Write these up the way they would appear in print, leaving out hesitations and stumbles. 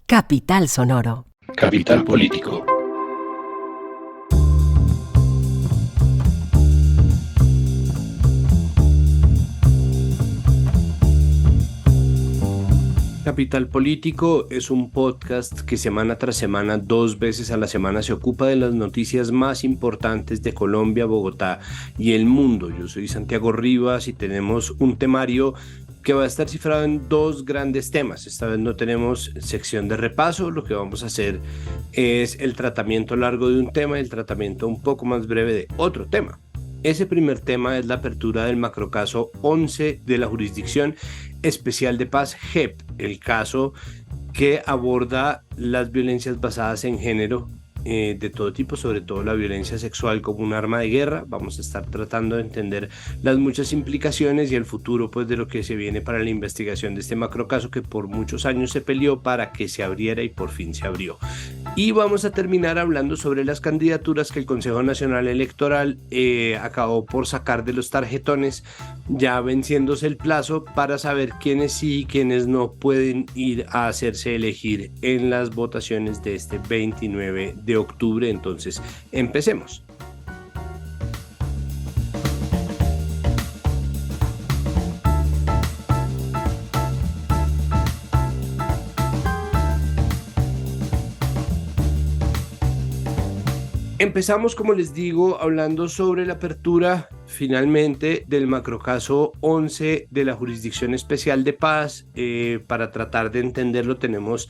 Capital Sonoro. Capital Político. Capital Político es un podcast que semana tras semana, 2 veces a la semana, se ocupa de las noticias más importantes de Colombia, Bogotá y el mundo. Yo soy Santiago Rivas y tenemos un temario que va a estar cifrado en 2 grandes temas. Esta vez no tenemos sección de repaso, lo que vamos a hacer es el tratamiento largo de un tema y el tratamiento un poco más breve de otro tema. Ese primer tema es la apertura del macrocaso 11 de la Jurisdicción Especial de Paz, JEP, el caso que aborda las violencias basadas en género de todo tipo, sobre todo la violencia sexual como un arma de guerra. Vamos a estar tratando de entender las muchas implicaciones y el futuro, pues, de lo que se viene para la investigación de este macrocaso que por muchos años se peleó para que se abriera y por fin se abrió. Y vamos a terminar hablando sobre las candidaturas que el Consejo Nacional Electoral acabó por sacar de los tarjetones, ya venciéndose el plazo para saber quiénes sí y quiénes no pueden ir a hacerse elegir en las votaciones de este 29 de octubre. Entonces, empecemos. Empezamos, como les digo, hablando sobre la apertura finalmente del macrocaso 11 de la Jurisdicción Especial de Paz. Para tratar de entenderlo tenemos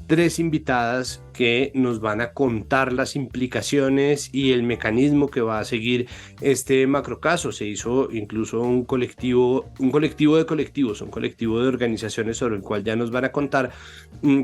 3 invitadas que nos van a contar las implicaciones y el mecanismo que va a seguir este macrocaso. Se hizo incluso un colectivo de colectivos, un colectivo de organizaciones sobre el cual ya nos van a contar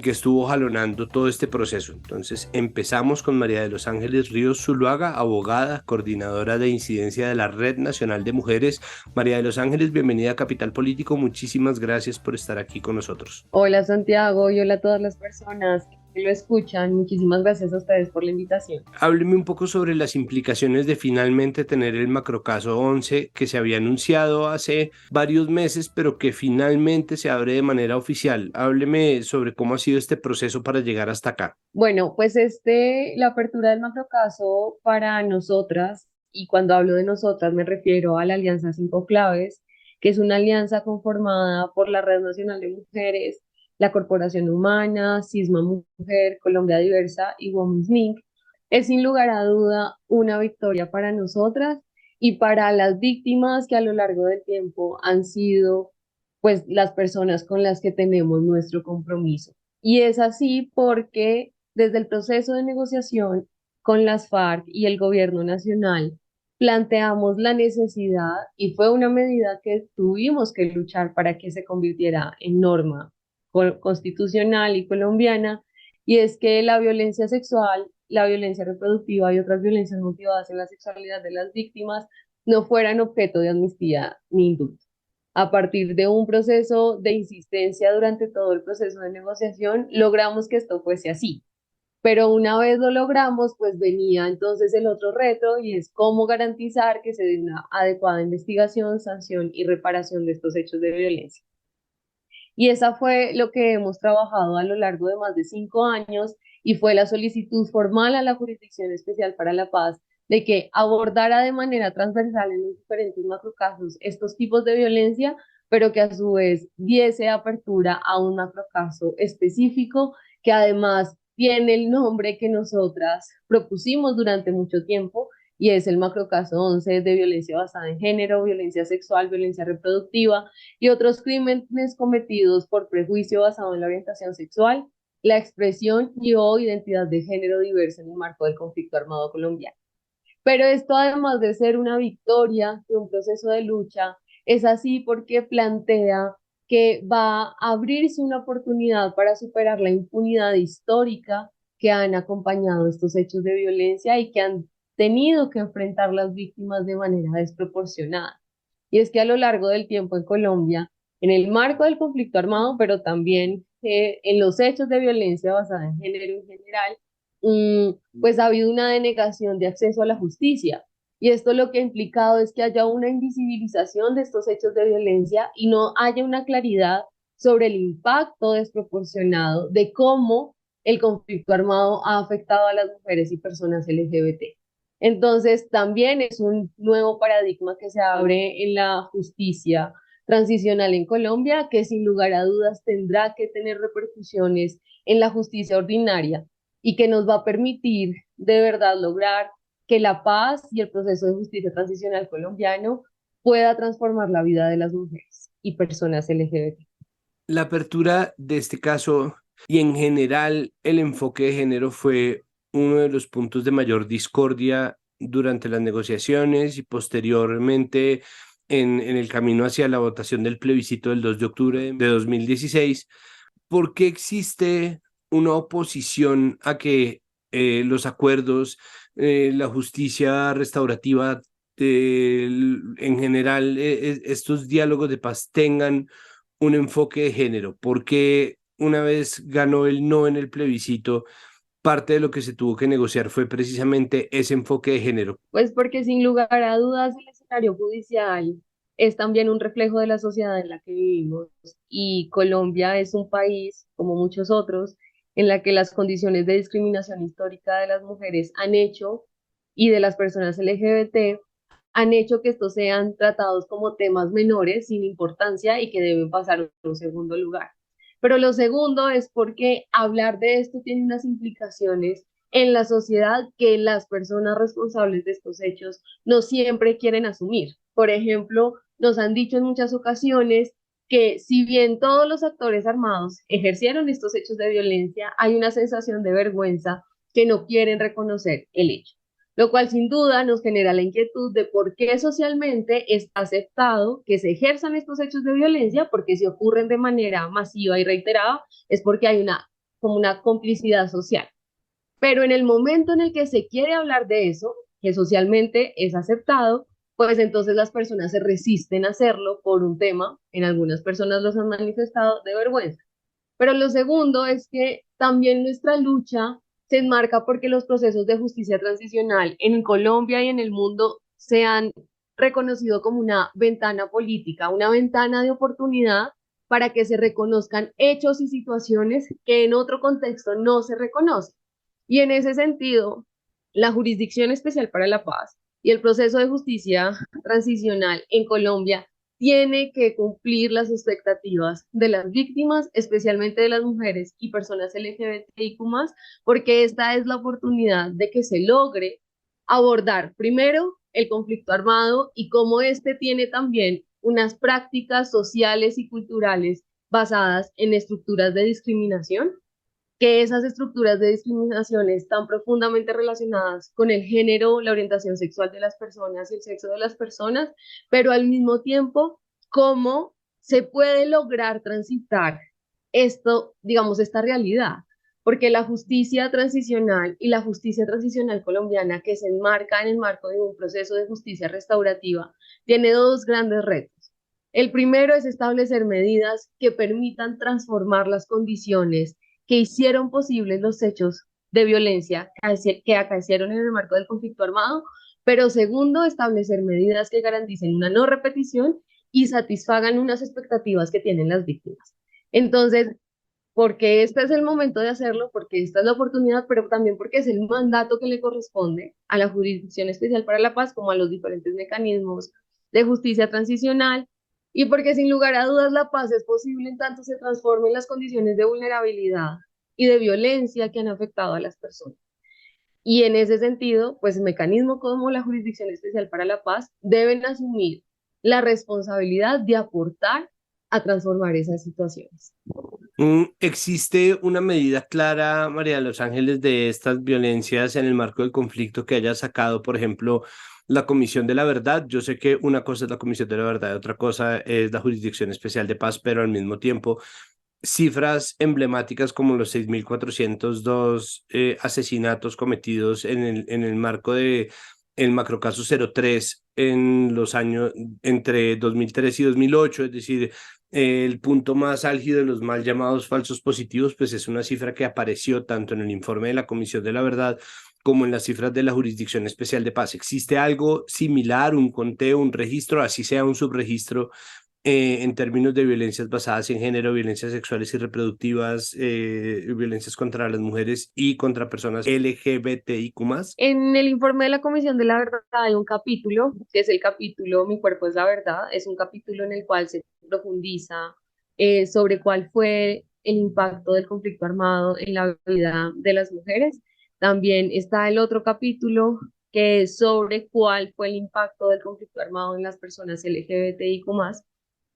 que estuvo jalonando todo este proceso. Entonces empezamos con María de los Ángeles Ríos Zuluaga, abogada, coordinadora de incidencia de la Red Nacional de Mujeres. María de los Ángeles, bienvenida a Capital Político. Muchísimas gracias por estar aquí con nosotros. Hola Santiago y hola a todas las personas que lo escuchan. Muchísimas gracias a ustedes por la invitación. Hábleme un poco sobre las implicaciones de finalmente tener el macrocaso 11 que se había anunciado hace varios meses, pero que finalmente se abre de manera oficial. Hábleme sobre cómo ha sido este proceso para llegar hasta acá. Bueno, pues la apertura del macrocaso para nosotras, y cuando hablo de nosotras me refiero a la Alianza Cinco Claves, que es una alianza conformada por la Red Nacional de Mujeres, la Corporación Humana, Cisma Mujer, Colombia Diversa y Women's Link. Es sin lugar a duda una victoria para nosotras y para las víctimas que a lo largo del tiempo han sido, pues, las personas con las que tenemos nuestro compromiso. Y es así porque desde el proceso de negociación con las FARC y el gobierno nacional planteamos la necesidad, y fue una medida que tuvimos que luchar para que se convirtiera en norma constitucional y colombiana, y es que la violencia sexual, la violencia reproductiva y otras violencias motivadas en la sexualidad de las víctimas no fueran objeto de amnistía ni indulto. A partir de un proceso de insistencia durante todo el proceso de negociación, logramos que esto fuese así. Pero una vez lo logramos, pues venía entonces el otro reto, y es cómo garantizar que se dé una adecuada investigación, sanción y reparación de estos hechos de violencia. Y esa fue lo que hemos trabajado a lo largo de más de 5 años, y fue la solicitud formal a la Jurisdicción Especial para la Paz de que abordara de manera transversal en los diferentes macrocasos estos tipos de violencia, pero que a su vez diese apertura a un macrocaso específico que además tiene el nombre que nosotras propusimos durante mucho tiempo, y es el macrocaso 11 de violencia basada en género, violencia sexual, violencia reproductiva y otros crímenes cometidos por prejuicio basado en la orientación sexual, la expresión y o identidad de género diversa en el marco del conflicto armado colombiano. Pero esto, además de ser una victoria de un proceso de lucha, es así porque plantea que va a abrirse una oportunidad para superar la impunidad histórica que han acompañado estos hechos de violencia y que han tenido que enfrentar las víctimas de manera desproporcionada. Y es que a lo largo del tiempo en Colombia, en el marco del conflicto armado, pero también en los hechos de violencia basada en género en general, pues ha habido una denegación de acceso a la justicia. Y esto lo que ha implicado es que haya una invisibilización de estos hechos de violencia y no haya una claridad sobre el impacto desproporcionado de cómo el conflicto armado ha afectado a las mujeres y personas LGBT. Entonces, también es un nuevo paradigma que se abre en la justicia transicional en Colombia, que sin lugar a dudas tendrá que tener repercusiones en la justicia ordinaria y que nos va a permitir de verdad lograr que la paz y el proceso de justicia transicional colombiano pueda transformar la vida de las mujeres y personas LGBT. La apertura de este caso y en general el enfoque de género fue uno de los puntos de mayor discordia durante las negociaciones y posteriormente en el camino hacia la votación del plebiscito del 2 de octubre de 2016. ¿Por qué existe una oposición a que los acuerdos, la justicia restaurativa, en general, estos diálogos de paz tengan un enfoque de género? Porque una vez ganó el no en el plebiscito, parte de lo que se tuvo que negociar fue precisamente ese enfoque de género. Pues porque sin lugar a dudas el escenario judicial es también un reflejo de la sociedad en la que vivimos y Colombia es un país, como muchos otros, en la que las condiciones de discriminación histórica de las mujeres han hecho y de las personas LGBT han hecho que estos sean tratados como temas menores sin importancia y que deben pasar a un segundo lugar. Pero lo segundo es porque hablar de esto tiene unas implicaciones en la sociedad que las personas responsables de estos hechos no siempre quieren asumir. Por ejemplo, nos han dicho en muchas ocasiones que si bien todos los actores armados ejercieron estos hechos de violencia, hay una sensación de vergüenza que no quieren reconocer el hecho, lo cual sin duda nos genera la inquietud de por qué socialmente es aceptado que se ejerzan estos hechos de violencia, porque si ocurren de manera masiva y reiterada es porque hay como una complicidad social. Pero en el momento en el que se quiere hablar de eso, que socialmente es aceptado, pues entonces las personas se resisten a hacerlo por un tema, en algunas personas los han manifestado, de vergüenza. Pero lo segundo es que también nuestra lucha se enmarca porque los procesos de justicia transicional en Colombia y en el mundo se han reconocido como una ventana política, una ventana de oportunidad para que se reconozcan hechos y situaciones que en otro contexto no se reconocen. Y en ese sentido, la Jurisdicción Especial para la Paz y el proceso de justicia transicional en Colombia tiene que cumplir las expectativas de las víctimas, especialmente de las mujeres y personas LGBTIQ+, porque esta es la oportunidad de que se logre abordar primero el conflicto armado y cómo este tiene también unas prácticas sociales y culturales basadas en estructuras de discriminación, que esas estructuras de discriminación están profundamente relacionadas con el género, la orientación sexual de las personas y el sexo de las personas, pero al mismo tiempo, cómo se puede lograr transitar esto, digamos, esta realidad, porque la justicia transicional y la justicia transicional colombiana, que se enmarca en el marco de un proceso de justicia restaurativa, tiene dos grandes retos. El primero es establecer medidas que permitan transformar las condiciones que hicieron posibles los hechos de violencia que acaecieron en el marco del conflicto armado, pero segundo, establecer medidas que garanticen una no repetición y satisfagan unas expectativas que tienen las víctimas. Entonces, porque este es el momento de hacerlo, porque esta es la oportunidad, pero también porque es el mandato que le corresponde a la Jurisdicción Especial para la Paz, como a los diferentes mecanismos de justicia transicional, y porque sin lugar a dudas la paz es posible en tanto se transformen las condiciones de vulnerabilidad y de violencia que han afectado a las personas. Y en ese sentido, pues mecanismos como la Jurisdicción Especial para la Paz deben asumir la responsabilidad de aportar a transformar esas situaciones. ¿Existe una medida clara, María de los Ángeles, de estas violencias en el marco del conflicto que haya sacado, por ejemplo, la Comisión de la Verdad? Yo sé que una cosa es la Comisión de la Verdad y otra cosa es la Jurisdicción Especial de Paz, pero al mismo tiempo cifras emblemáticas como los 6.402 asesinatos cometidos en el marco de el macrocaso 03 en los años entre 2003 y 2008, es decir, el punto más álgido de los mal llamados falsos positivos, pues es una cifra que apareció tanto en el informe de la Comisión de la Verdad como en las cifras de la Jurisdicción Especial de Paz. ¿Existe algo similar, un conteo, un registro, así sea un subregistro en términos de violencias basadas en género, violencias sexuales y reproductivas, violencias contra las mujeres y contra personas LGBTIQ+. En el informe de la Comisión de la Verdad hay un capítulo, que es el capítulo Mi cuerpo es la verdad, es un capítulo en el cual se profundiza sobre cuál fue el impacto del conflicto armado en la vida de las mujeres. También está el otro capítulo que es sobre cuál fue el impacto del conflicto armado en las personas LGBTIQ+.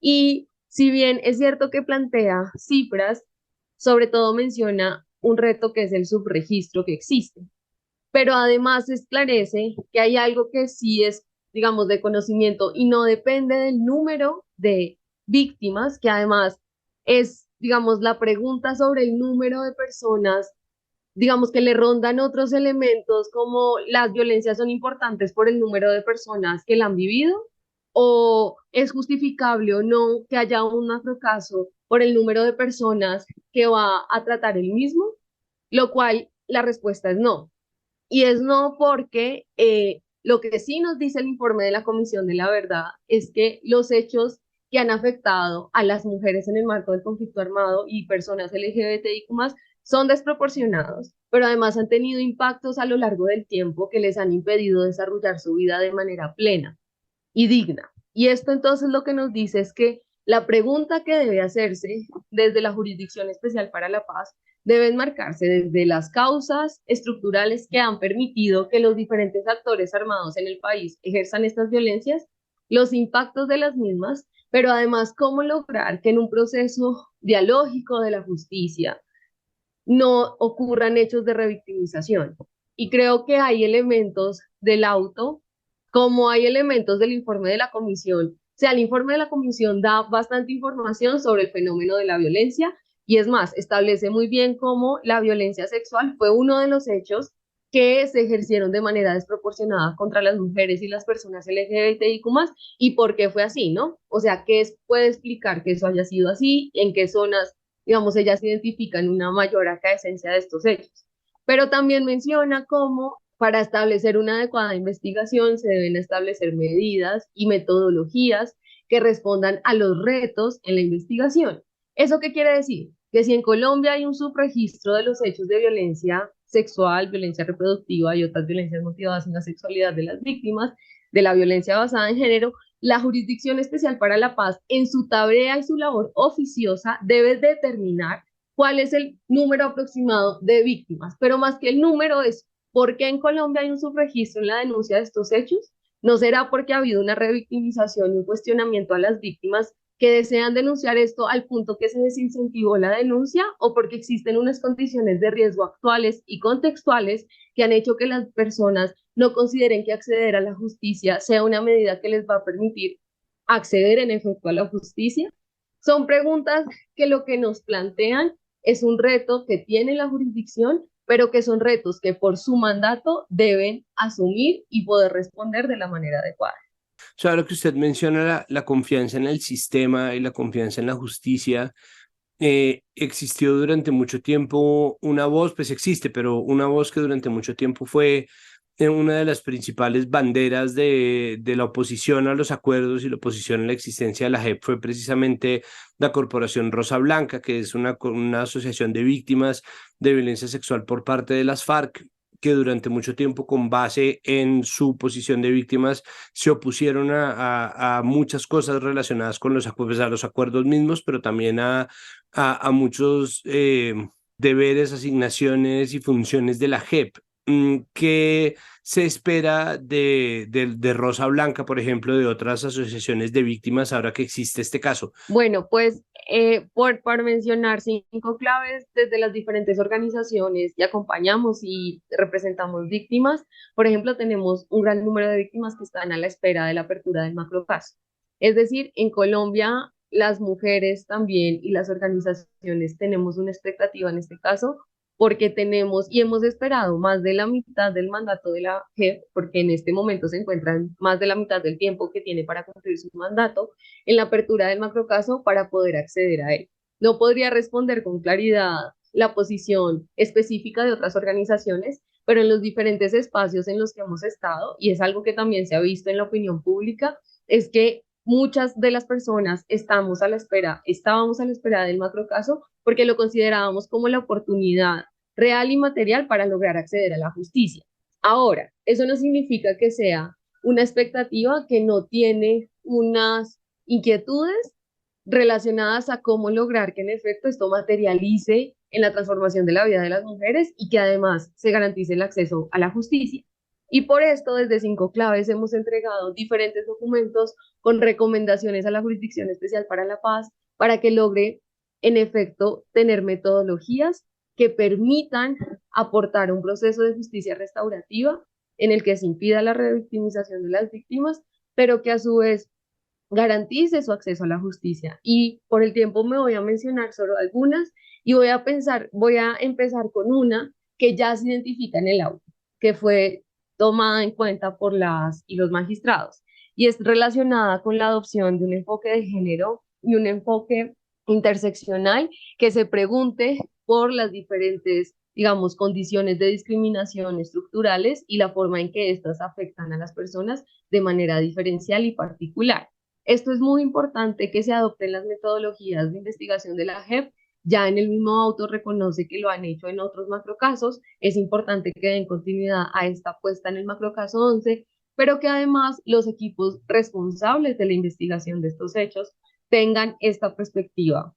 Y si bien es cierto que plantea cifras, sobre todo menciona un reto que es el subregistro que existe, pero además esclarece que hay algo que sí es, digamos, de conocimiento y no depende del número de víctimas, que además es, digamos, la pregunta sobre el número de personas, digamos, que le rondan otros elementos como las violencias son importantes por el número de personas que la han vivido, o es justificable o no que haya un macrocaso por el número de personas que va a tratar el mismo, lo cual la respuesta es no. Y es no porque lo que sí nos dice el informe de la Comisión de la Verdad es que los hechos que han afectado a las mujeres en el marco del conflicto armado y personas LGBTIQ+, son desproporcionados, pero además han tenido impactos a lo largo del tiempo que les han impedido desarrollar su vida de manera plena y digna. Y esto entonces lo que nos dice es que la pregunta que debe hacerse desde la Jurisdicción Especial para la Paz debe enmarcarse desde las causas estructurales que han permitido que los diferentes actores armados en el país ejerzan estas violencias, los impactos de las mismas, pero además cómo lograr que en un proceso dialógico de la justicia no ocurran hechos de revictimización. Y creo que hay elementos del auto, como hay elementos del informe de la comisión. O sea, el informe de la comisión da bastante información sobre el fenómeno de la violencia y es más, establece muy bien cómo la violencia sexual fue uno de los hechos que se ejercieron de manera desproporcionada contra las mujeres y las personas LGBTIQ+, y por qué fue así, ¿no? O sea, ¿qué puede explicar que eso haya sido así? ¿En qué zonas, digamos, ellas identifican una mayor acaescencia de estos hechos? Pero también menciona cómo para establecer una adecuada investigación se deben establecer medidas y metodologías que respondan a los retos en la investigación. ¿Eso qué quiere decir? Que si en Colombia hay un subregistro de los hechos de violencia sexual, violencia reproductiva y otras violencias motivadas en la sexualidad de las víctimas de la violencia basada en género, la Jurisdicción Especial para la Paz, en su tarea y su labor oficiosa, debe determinar cuál es el número aproximado de víctimas, pero más que el número es por qué en Colombia hay un subregistro en la denuncia de estos hechos. ¿No será porque ha habido una revictimización y un cuestionamiento a las víctimas que desean denunciar esto al punto que se desincentivó la denuncia, o porque existen unas condiciones de riesgo actuales y contextuales que han hecho que las personas no consideren que acceder a la justicia sea una medida que les va a permitir acceder en efecto a la justicia? Son preguntas que lo que nos plantean es un reto que tiene la jurisdicción, pero que son retos que por su mandato deben asumir y poder responder de la manera adecuada. O sea, lo que usted menciona, la confianza en el sistema y la confianza en la justicia, existió durante mucho tiempo una voz, pues existe, pero una voz que durante mucho tiempo fue una de las principales banderas de la oposición a los acuerdos y la oposición a la existencia de la JEP fue precisamente la Corporación Rosa Blanca, que es una asociación de víctimas de violencia sexual por parte de las FARC, que durante mucho tiempo, con base en su posición de víctimas, se opusieron a muchas cosas relacionadas con pues, a los acuerdos mismos, pero también a muchos deberes, asignaciones y funciones de la JEP. ¿Qué se espera de Rosa Blanca, por ejemplo, de otras asociaciones de víctimas ahora que existe este caso? Bueno, pues por mencionar cinco claves desde las diferentes organizaciones que acompañamos y representamos víctimas, por ejemplo, tenemos un gran número de víctimas que están a la espera de la apertura del macrocaso. Es decir, en Colombia, las mujeres también y las organizaciones tenemos una expectativa en este caso porque tenemos y hemos esperado más de la mitad del mandato de la JEP, porque en este momento se encuentran más de la mitad del tiempo que tiene para cumplir su mandato en la apertura del macrocaso para poder acceder a él. No podría responder con claridad la posición específica de otras organizaciones, pero en los diferentes espacios en los que hemos estado, y es algo que también se ha visto en la opinión pública, es que muchas de las personas estábamos a la espera del macrocaso porque lo considerábamos como la oportunidad real y material para lograr acceder a la justicia. Ahora, eso no significa que sea una expectativa que no tiene unas inquietudes relacionadas a cómo lograr que en efecto esto materialice en la transformación de la vida de las mujeres y que además se garantice el acceso a la justicia. Y por esto, desde Cinco Claves hemos entregado diferentes documentos con recomendaciones a la Jurisdicción Especial para la Paz para que logre, en efecto, tener metodologías que permitan aportar un proceso de justicia restaurativa en el que se impida la revictimización de las víctimas, pero que a su vez garantice su acceso a la justicia. Y por el tiempo me voy a mencionar solo algunas y voy a empezar con una que ya se identifica en el auto, que fue tomada en cuenta por las y los magistrados, y es relacionada con la adopción de un enfoque de género y un enfoque interseccional que se pregunte por las diferentes, digamos, condiciones de discriminación estructurales y la forma en que éstas afectan a las personas de manera diferencial y particular. Esto es muy importante que se adopten las metodologías de investigación de la JEP. Ya en el mismo auto reconoce que lo han hecho en otros macrocasos. Es importante que den continuidad a esta puesta en el macrocaso 11, pero que además los equipos responsables de la investigación de estos hechos tengan esta perspectiva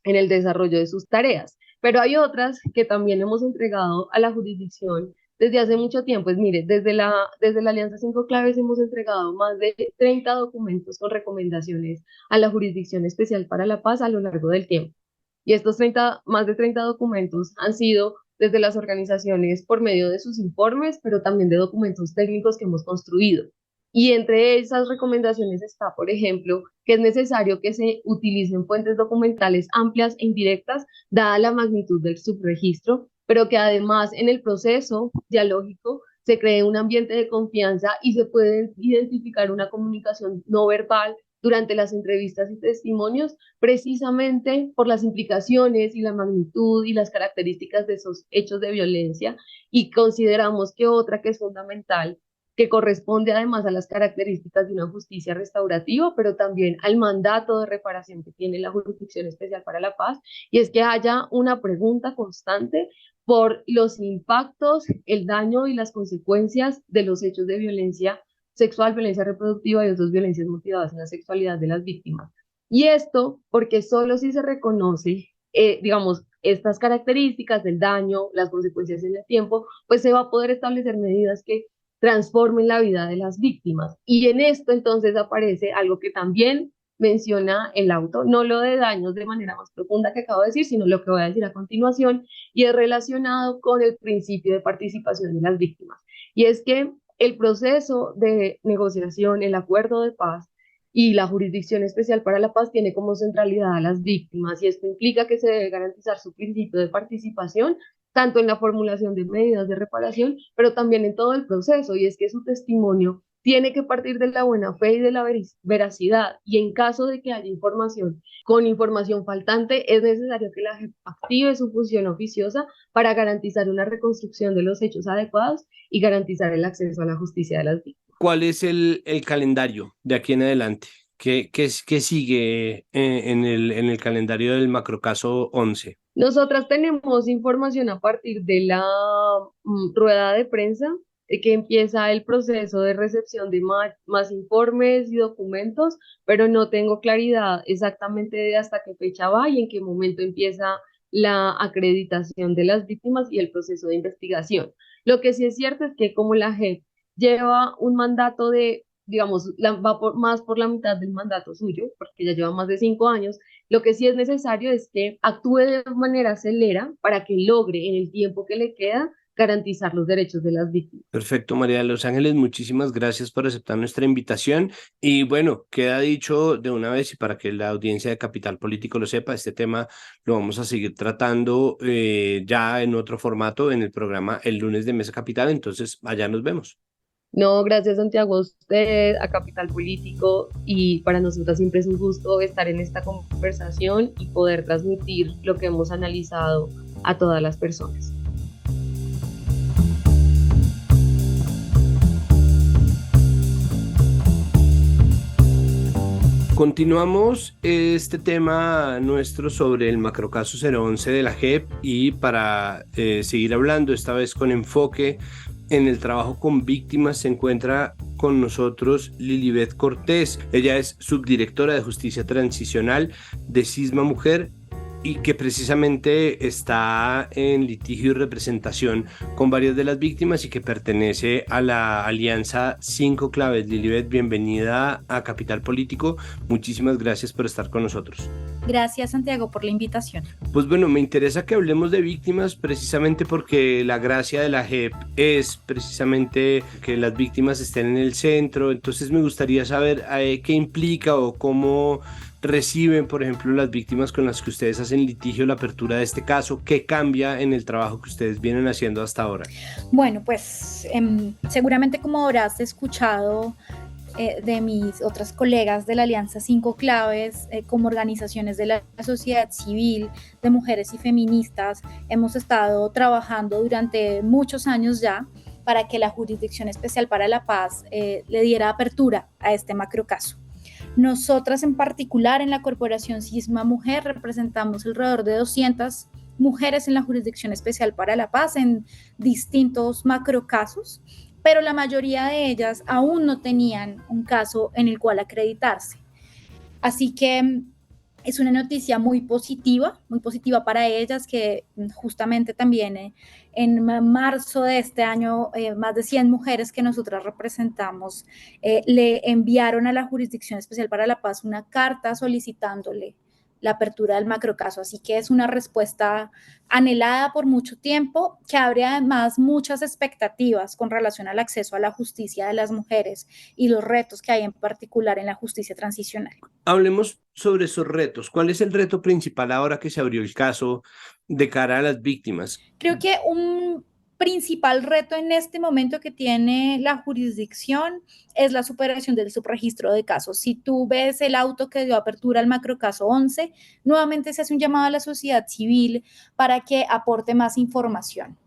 en el desarrollo de sus tareas. Pero hay otras que también hemos entregado a la jurisdicción desde hace mucho tiempo. Mire, desde la Alianza Cinco Claves hemos entregado más de 30 documentos con recomendaciones a la Jurisdicción Especial para la Paz a lo largo del tiempo. Y estos más de 30 documentos han sido desde las organizaciones por medio de sus informes, pero también de documentos técnicos que hemos construido. Y entre esas recomendaciones está, por ejemplo, que es necesario que se utilicen fuentes documentales amplias e indirectas, dada la magnitud del subregistro, pero que además en el proceso dialógico se cree un ambiente de confianza y se puede identificar una comunicación no verbal durante las entrevistas y testimonios, precisamente por las implicaciones y la magnitud y las características de esos hechos de violencia. Y consideramos que otra que es fundamental, que corresponde además a las características de una justicia restaurativa, pero también al mandato de reparación que tiene la Jurisdicción Especial para la Paz, y es que haya una pregunta constante por los impactos, el daño y las consecuencias de los hechos de violencia sexual, violencia reproductiva y otras violencias motivadas en la sexualidad de las víctimas. Y esto porque solo si se reconoce, digamos, estas características del daño, las consecuencias en el tiempo, pues se va a poder establecer medidas que transformen la vida de las víctimas. Y en esto entonces aparece algo que también menciona el auto, no lo de daños de manera más profunda que acabo de decir, sino lo que voy a decir a continuación, y es relacionado con el principio de participación de las víctimas. Y es que el proceso de negociación, el acuerdo de paz y la Jurisdicción Especial para la Paz tiene como centralidad a las víctimas, y esto implica que se debe garantizar su principio de participación tanto en la formulación de medidas de reparación, pero también en todo el proceso, y es que su testimonio tiene que partir de la buena fe y de la veracidad, y en caso de que haya información con información faltante, es necesario que la JEP active su función oficiosa para garantizar una reconstrucción de los hechos adecuados y garantizar el acceso a la justicia de las víctimas. ¿Cuál es el calendario de aquí en adelante? ¿Qué sigue en el calendario del macrocaso 11? Nosotras tenemos información a partir de la rueda de prensa, que empieza el proceso de recepción de más informes y documentos, pero no tengo claridad exactamente de hasta qué fecha va y en qué momento empieza la acreditación de las víctimas y el proceso de investigación. Lo que sí es cierto es que como la JEP lleva un mandato de, digamos, más por la mitad del mandato suyo, porque ya lleva más de 5 años, lo que sí es necesario es que actúe de manera acelera para que logre en el tiempo que le queda garantizar los derechos de las víctimas. Perfecto, María de los Ángeles, muchísimas gracias por aceptar nuestra invitación. Y bueno, queda dicho de una vez y para que la audiencia de Capital Político lo sepa, este tema lo vamos a seguir tratando ya en otro formato en el programa el lunes de Mesa Capital, entonces allá nos vemos. No, gracias Santiago, a usted, a Capital Político, y para nosotros siempre es un gusto estar en esta conversación y poder transmitir lo que hemos analizado a todas las personas. Continuamos este tema nuestro sobre el macrocaso 011 de la JEP y para seguir hablando, esta vez con enfoque en el trabajo con víctimas, se encuentra con nosotros Lilibet Cortés. Ella es subdirectora de Justicia Transicional de Cisma Mujer y que precisamente está en litigio y representación con varias de las víctimas y que pertenece a la Alianza 5 Claves. Lilibet, bienvenida a Capital Político. Muchísimas gracias por estar con nosotros. Gracias, Santiago, por la invitación. Pues bueno, me interesa que hablemos de víctimas precisamente porque la gracia de la JEP es precisamente que las víctimas estén en el centro. Entonces me gustaría saber qué implica o cómo reciben, por ejemplo, las víctimas con las que ustedes hacen litigio la apertura de este caso. ¿Qué cambia en el trabajo que ustedes vienen haciendo hasta ahora? Bueno, pues seguramente como habrás escuchado de mis otras colegas de la Alianza 5 Claves, como organizaciones de la sociedad civil, de mujeres y feministas, hemos estado trabajando durante muchos años ya para que la Jurisdicción Especial para la Paz le diera apertura a este macrocaso. Nosotras en particular en la Corporación Cisma Mujer representamos alrededor de 200 mujeres en la Jurisdicción Especial para la Paz en distintos macrocasos, pero la mayoría de ellas aún no tenían un caso en el cual acreditarse. Así que es una noticia muy positiva para ellas, que justamente también en marzo de este año, más de 100 mujeres que nosotras representamos le enviaron a la Jurisdicción Especial para la Paz una carta solicitándole la apertura del macrocaso. Así que es una respuesta anhelada por mucho tiempo, que abre además muchas expectativas con relación al acceso a la justicia de las mujeres y los retos que hay en particular en la justicia transicional. Hablemos sobre esos retos. ¿Cuál es el reto principal ahora que se abrió el caso de cara a las víctimas? Creo que un principal reto en este momento que tiene la jurisdicción es la superación del subregistro de casos. Si tú ves el auto que dio apertura al macrocaso 11, nuevamente se hace un llamado a la sociedad civil para que aporte más información.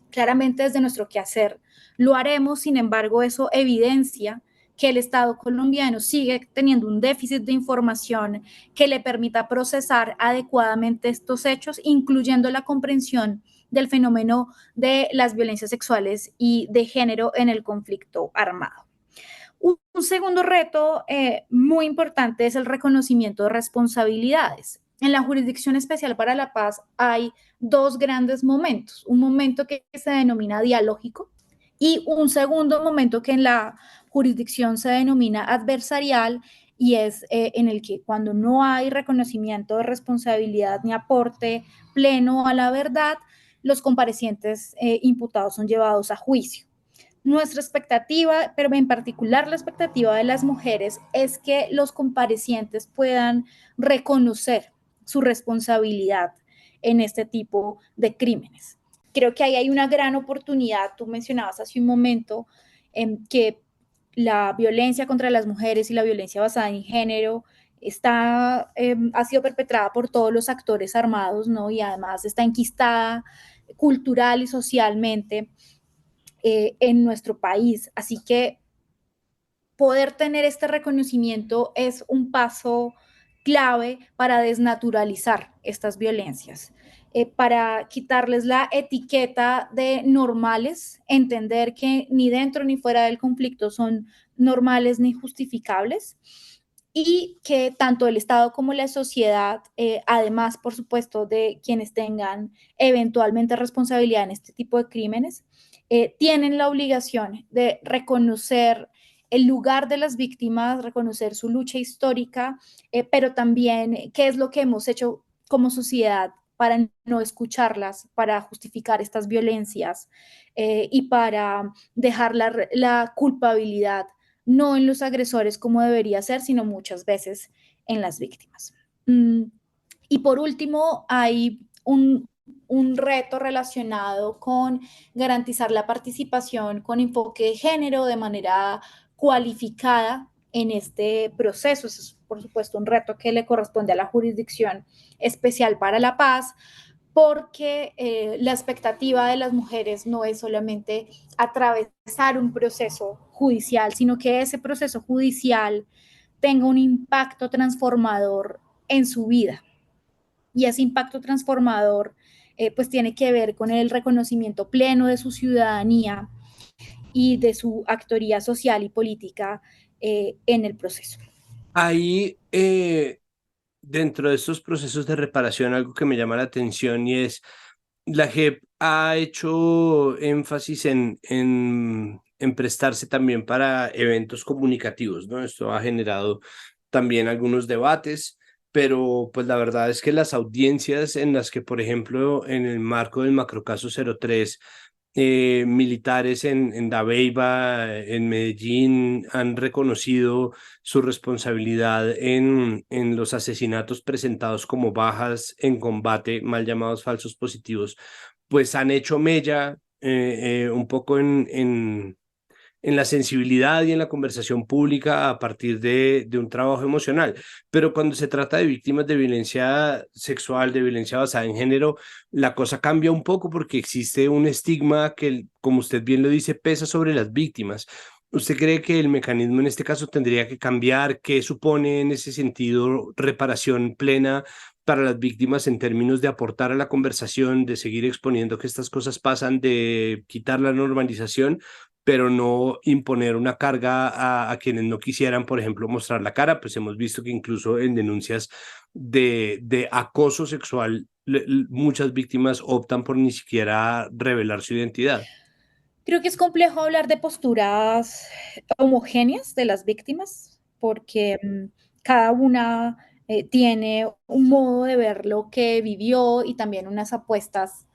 Claramente desde nuestro quehacer lo haremos, sin embargo, eso evidencia que el Estado colombiano sigue teniendo un déficit de información que le permita procesar adecuadamente estos hechos, incluyendo la comprensión del fenómeno de las violencias sexuales y de género en el conflicto armado. Un segundo reto muy importante es el reconocimiento de responsabilidades. En la Jurisdicción Especial para la Paz hay dos grandes momentos. Un momento que se denomina dialógico y un segundo momento que en la jurisdicción se denomina adversarial, y es en el que cuando no hay reconocimiento de responsabilidad ni aporte pleno a la verdad, los comparecientes imputados son llevados a juicio. Nuestra expectativa, pero en particular la expectativa de las mujeres, es que los comparecientes puedan reconocer su responsabilidad en este tipo de crímenes. Creo que ahí hay una gran oportunidad. Tú mencionabas hace un momento que la violencia contra las mujeres y la violencia basada en género ha sido perpetrada por todos los actores armados, ¿no? Y además está enquistada cultural y socialmente en nuestro país. Así que poder tener este reconocimiento es un paso clave para desnaturalizar estas violencias, para quitarles la etiqueta de normales, entender que ni dentro ni fuera del conflicto son normales ni justificables, y que tanto el Estado como la sociedad, además, por supuesto, de quienes tengan eventualmente responsabilidad en este tipo de crímenes, tienen la obligación de reconocer el lugar de las víctimas, reconocer su lucha histórica, pero también qué es lo que hemos hecho como sociedad para no escucharlas, para justificar estas violencias y para dejar la culpabilidad no en los agresores como debería ser, sino muchas veces en las víctimas. Y por último, hay un reto relacionado con garantizar la participación con enfoque de género de manera cualificada en este proceso. Eso es, por supuesto, un reto que le corresponde a la Jurisdicción Especial para la Paz, porque la expectativa de las mujeres no es solamente atravesar un proceso judicial, sino que ese proceso judicial tenga un impacto transformador en su vida. Y ese impacto transformador pues tiene que ver con el reconocimiento pleno de su ciudadanía y de su actoría social y política en el proceso. Ahí, dentro de estos procesos de reparación, algo que me llama la atención y es, la JEP ha hecho énfasis en prestarse también para eventos comunicativos, ¿no? Esto ha generado también algunos debates, pero pues la verdad es que las audiencias en las que, por ejemplo, en el marco del macrocaso 03, militares en Dabeiba, en Medellín, han reconocido su responsabilidad en los asesinatos presentados como bajas en combate, mal llamados falsos positivos, pues han hecho mella un poco en la sensibilidad y en la conversación pública a partir de un trabajo emocional. Pero cuando se trata de víctimas de violencia sexual, de violencia basada en género, la cosa cambia un poco porque existe un estigma que, como usted bien lo dice, pesa sobre las víctimas. ¿Usted cree que el mecanismo en este caso tendría que cambiar? ¿Qué supone en ese sentido reparación plena para las víctimas en términos de aportar a la conversación, de seguir exponiendo que estas cosas pasan, de quitar la normalización, pero no imponer una carga a quienes no quisieran, por ejemplo, mostrar la cara? Pues hemos visto que incluso en denuncias de acoso sexual, muchas víctimas optan por ni siquiera revelar su identidad. Creo que es complejo hablar de posturas homogéneas de las víctimas, porque cada una tiene un modo de ver lo que vivió y también unas apuestas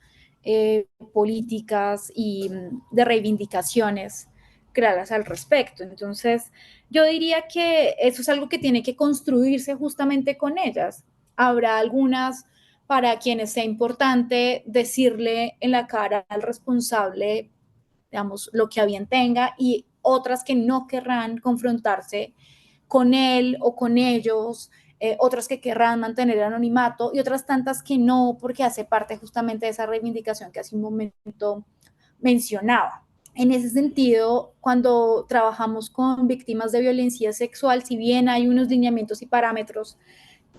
políticas y de reivindicaciones claras al respecto. Entonces, yo diría que eso es algo que tiene que construirse justamente con ellas. Habrá algunas para quienes sea importante decirle en la cara al responsable, digamos, lo que a bien tenga, y otras que no querrán confrontarse con él o con ellos, otras que querrán mantener el anonimato y otras tantas que no, porque hace parte justamente de esa reivindicación que hace un momento mencionaba. En ese sentido, cuando trabajamos con víctimas de violencia sexual, si bien hay unos lineamientos y parámetros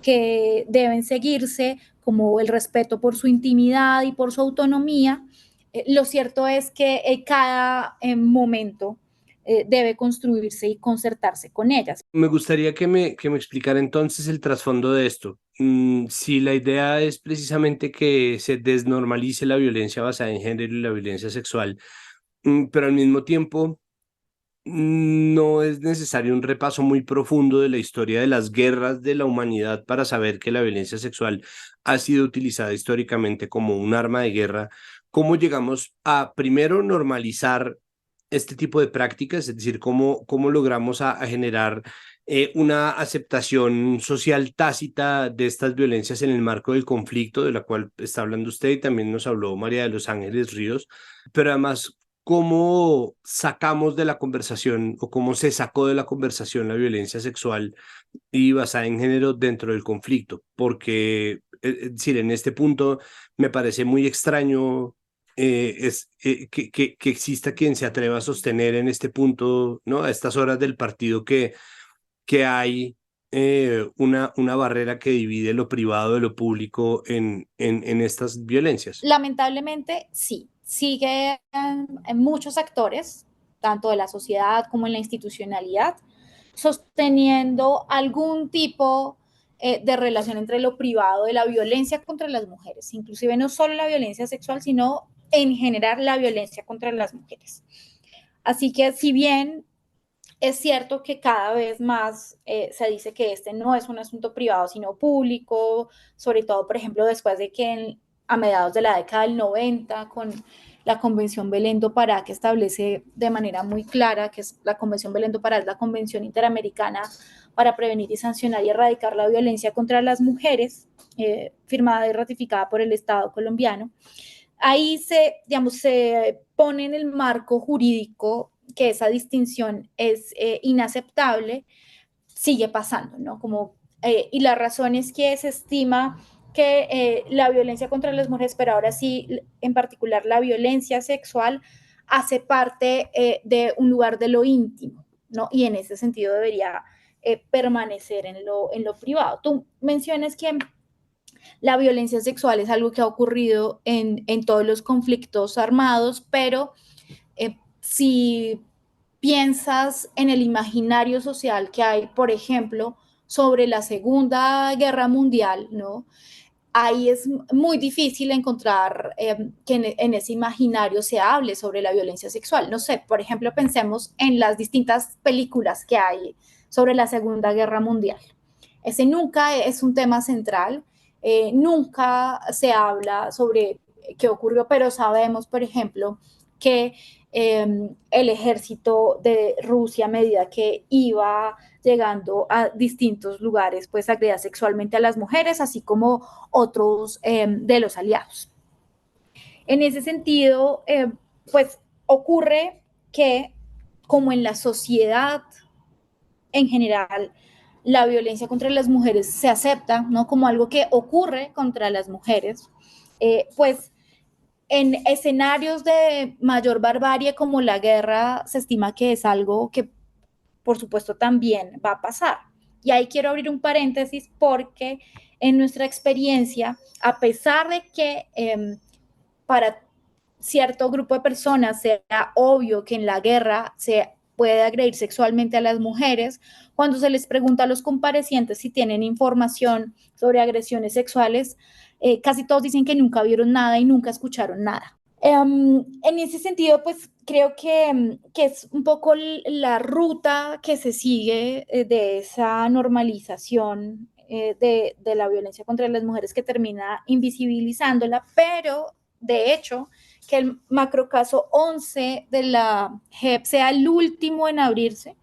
que deben seguirse, como el respeto por su intimidad y por su autonomía, lo cierto es que cada momento debe construirse y concertarse con ellas. Me gustaría que me explicara entonces el trasfondo de esto. Si la idea es precisamente que se desnormalice la violencia basada en género y la violencia sexual, pero al mismo tiempo no es necesario un repaso muy profundo de la historia de las guerras de la humanidad para saber que la violencia sexual ha sido utilizada históricamente como un arma de guerra. ¿Cómo llegamos a primero normalizar este tipo de prácticas? Es decir, cómo logramos a generar una aceptación social tácita de estas violencias en el marco del conflicto, de la cual está hablando usted y también nos habló María de los Ángeles Ríos, pero además, cómo sacamos de la conversación o cómo se sacó de la conversación la violencia sexual y basada en género dentro del conflicto, porque es decir, en este punto me parece muy extraño que exista quien se atreva a sostener en este punto, ¿no? A estas horas del partido que hay una barrera que divide lo privado de lo público en estas violencias. Lamentablemente, sí, sigue en muchos actores, tanto de la sociedad como en la institucionalidad, sosteniendo algún tipo de relación entre lo privado de la violencia contra las mujeres, inclusive no solo la violencia sexual, sino en general la violencia contra las mujeres. Así que si bien es cierto que cada vez más se dice que este no es un asunto privado, sino público, sobre todo, por ejemplo, después de que a mediados de la década del 90, con la Convención Belén do Pará, que establece de manera muy clara que es la Convención Belén do Pará, es la Convención Interamericana para prevenir y sancionar y erradicar la violencia contra las mujeres, firmada y ratificada por el Estado colombiano. Ahí digamos, se pone en el marco jurídico que esa distinción es inaceptable, sigue pasando, ¿no? Y la razón es que se estima que la violencia contra las mujeres, pero ahora sí, en particular la violencia sexual, hace parte de un lugar de lo íntimo, ¿no? Y en ese sentido debería permanecer en lo privado. Tú mencionas que la violencia sexual es algo que ha ocurrido en todos los conflictos armados, pero si piensas en el imaginario social que hay, por ejemplo, sobre la Segunda Guerra Mundial, ¿no? Ahí es muy difícil encontrar que en ese imaginario se hable sobre la violencia sexual. No sé, por ejemplo, pensemos en las distintas películas que hay sobre la Segunda Guerra Mundial. Ese nunca es un tema central, nunca se habla sobre qué ocurrió, pero sabemos, por ejemplo, que el ejército de Rusia, a medida que iba llegando a distintos lugares, pues agredía sexualmente a las mujeres, así como otros de los aliados. En ese sentido, pues ocurre que como en la sociedad en general, la violencia contra las mujeres se acepta, ¿no? Como algo que ocurre contra las mujeres, pues en escenarios de mayor barbarie como la guerra se estima que es algo que por supuesto también va a pasar. Y ahí quiero abrir un paréntesis porque en nuestra experiencia, a pesar de que para cierto grupo de personas sea obvio que en la guerra se puede agredir sexualmente a las mujeres, cuando se les pregunta a los comparecientes si tienen información sobre agresiones sexuales, casi todos dicen que nunca vieron nada y nunca escucharon nada. En ese sentido, pues creo que es un poco la ruta que se sigue de esa normalización de la violencia contra las mujeres que termina invisibilizándola, pero de hecho que el macrocaso 11 de la JEP sea el último en abrirse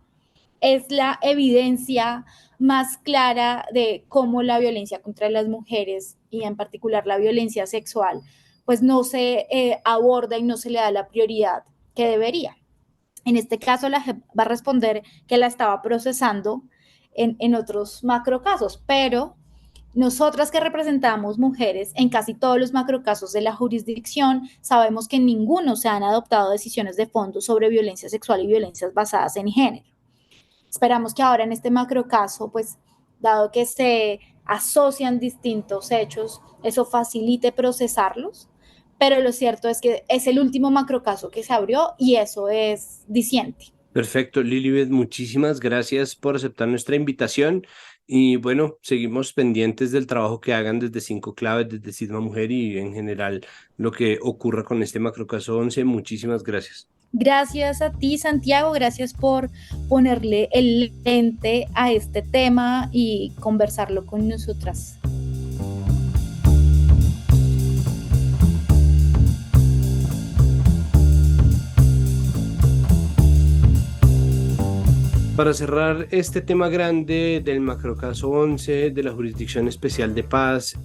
es la evidencia más clara de cómo la violencia contra las mujeres y en particular la violencia sexual pues no se aborda y no se le da la prioridad que debería. En este caso la JEP va a responder que la estaba procesando en otros macrocasos, pero nosotras que representamos mujeres en casi todos los macrocasos de la jurisdicción, sabemos que en ninguno se han adoptado decisiones de fondo sobre violencia sexual y violencias basadas en género. Esperamos que ahora en este macrocaso, pues, dado que se asocian distintos hechos, eso facilite procesarlos, pero lo cierto es que es el último macrocaso que se abrió y eso es diciente. Perfecto, Lilibet, muchísimas gracias por aceptar nuestra invitación y bueno, seguimos pendientes del trabajo que hagan desde Cinco Claves, desde Sigma Mujer y en general lo que ocurra con este macrocaso 11. Muchísimas gracias. Gracias a ti, Santiago, gracias por ponerle el lente a este tema y conversarlo con nosotras. Para cerrar este tema grande del macrocaso 11 de la Jurisdicción Especial de Paz,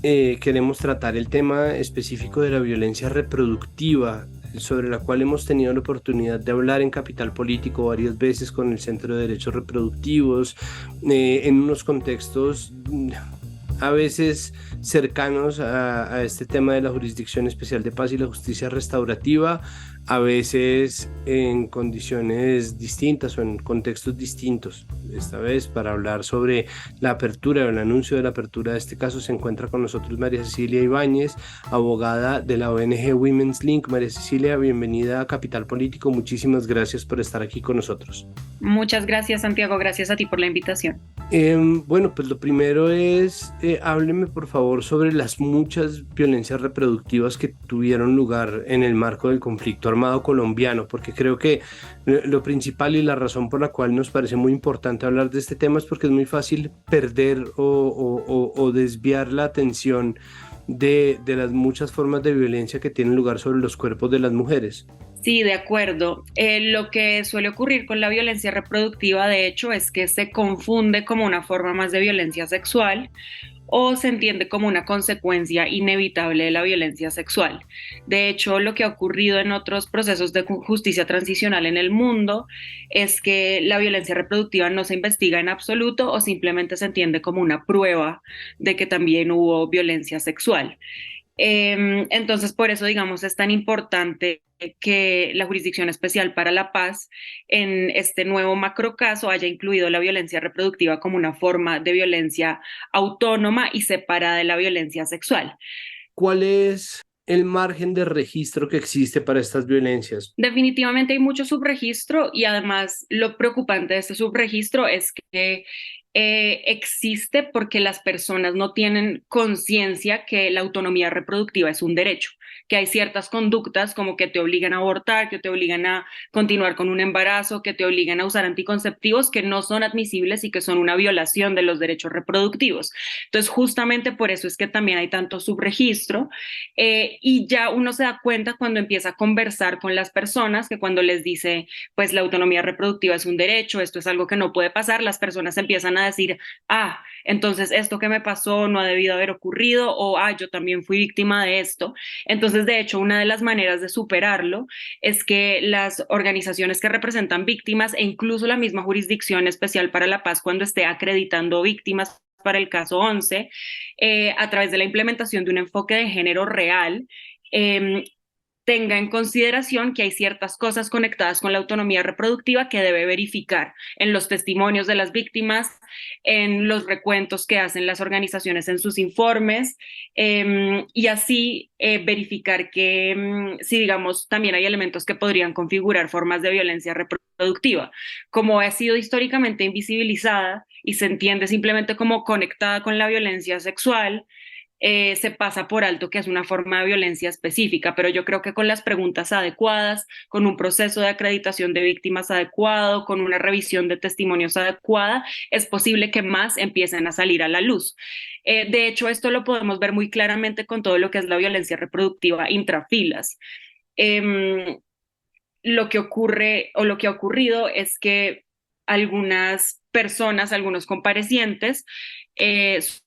queremos tratar el tema específico de la violencia reproductiva, sobre la cual hemos tenido la oportunidad de hablar en Capital Político varias veces con el Centro de Derechos Reproductivos, en unos contextos a veces cercanos a este tema de la Jurisdicción Especial de Paz y la justicia restaurativa, a veces en condiciones distintas o en contextos distintos. Esta vez para hablar sobre la apertura o el anuncio de la apertura de este caso se encuentra con nosotros María Cecilia Ibáñez, abogada de la ONG Women's Link. María Cecilia, bienvenida a Capital Político. Muchísimas gracias por estar aquí con nosotros. Muchas gracias, Santiago. Gracias a ti por la invitación. Bueno, pues lo primero es, hábleme por favor sobre las muchas violencias reproductivas que tuvieron lugar en el marco del conflicto armado colombiano, porque creo que lo principal y la razón por la cual nos parece muy importante hablar de este tema es porque es muy fácil perder o desviar la atención de las muchas formas de violencia que tienen lugar sobre los cuerpos de las mujeres. Sí, de acuerdo. Lo que suele ocurrir con la violencia reproductiva, de hecho, es que se confunde como una forma más de violencia sexual o se entiende como una consecuencia inevitable de la violencia sexual. De hecho, lo que ha ocurrido en otros procesos de justicia transicional en el mundo es que la violencia reproductiva no se investiga en absoluto o simplemente se entiende como una prueba de que también hubo violencia sexual. Entonces, por eso, digamos, es tan importante que la Jurisdicción Especial para la Paz en este nuevo macrocaso haya incluido la violencia reproductiva como una forma de violencia autónoma y separada de la violencia sexual. ¿Cuál es el margen de registro que existe para estas violencias? Definitivamente hay mucho subregistro y además lo preocupante de este subregistro es que existe porque las personas no tienen conciencia que la autonomía reproductiva es un derecho, que hay ciertas conductas como que te obligan a abortar, que te obligan a continuar con un embarazo, que te obligan a usar anticonceptivos que no son admisibles y que son una violación de los derechos reproductivos. Entonces, justamente por eso es que también hay tanto subregistro y ya uno se da cuenta cuando empieza a conversar con las personas que cuando les dice, pues la autonomía reproductiva es un derecho, esto es algo que no puede pasar, las personas empiezan a decir, entonces esto que me pasó no ha debido haber ocurrido o, yo también fui víctima de esto. Entonces, de hecho, una de las maneras de superarlo es que las organizaciones que representan víctimas e incluso la misma Jurisdicción Especial para la Paz, cuando esté acreditando víctimas para el caso 11, a través de la implementación de un enfoque de género real, tenga en consideración que hay ciertas cosas conectadas con la autonomía reproductiva que debe verificar en los testimonios de las víctimas, en los recuentos que hacen las organizaciones en sus informes, y así verificar que si digamos también hay elementos que podrían configurar formas de violencia reproductiva, como ha sido históricamente invisibilizada y se entiende simplemente como conectada con la violencia sexual. Se pasa por alto que es una forma de violencia específica, pero yo creo que con las preguntas adecuadas, con un proceso de acreditación de víctimas adecuado, con una revisión de testimonios adecuada, es posible que más empiecen a salir a la luz. De hecho, esto lo podemos ver muy claramente con todo lo que es la violencia reproductiva intrafilas. Lo que ocurre o lo que ha ocurrido es que algunas personas, algunos comparecientes,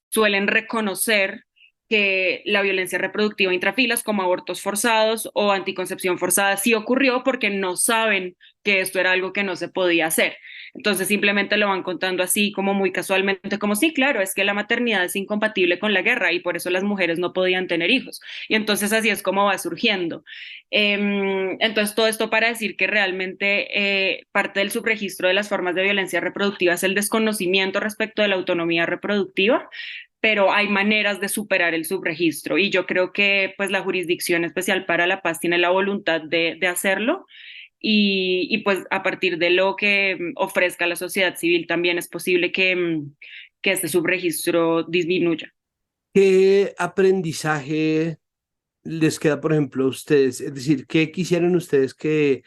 suelen reconocer que la violencia reproductiva intrafilas, como abortos forzados o anticoncepción forzada, sí ocurrió porque no saben que esto era algo que no se podía hacer. Entonces simplemente lo van contando así como muy casualmente, como sí, claro, es que la maternidad es incompatible con la guerra y por eso las mujeres no podían tener hijos. Y entonces así es como va surgiendo. Entonces todo esto para decir que realmente parte del subregistro de las formas de violencia reproductiva es el desconocimiento respecto de la autonomía reproductiva, pero hay maneras de superar el subregistro y yo creo que pues la Jurisdicción Especial para la Paz tiene la voluntad de hacerlo y pues a partir de lo que ofrezca la sociedad civil también es posible que este subregistro disminuya. ¿Qué aprendizaje les queda, por ejemplo, a ustedes? Es decir, ¿qué quisieran ustedes que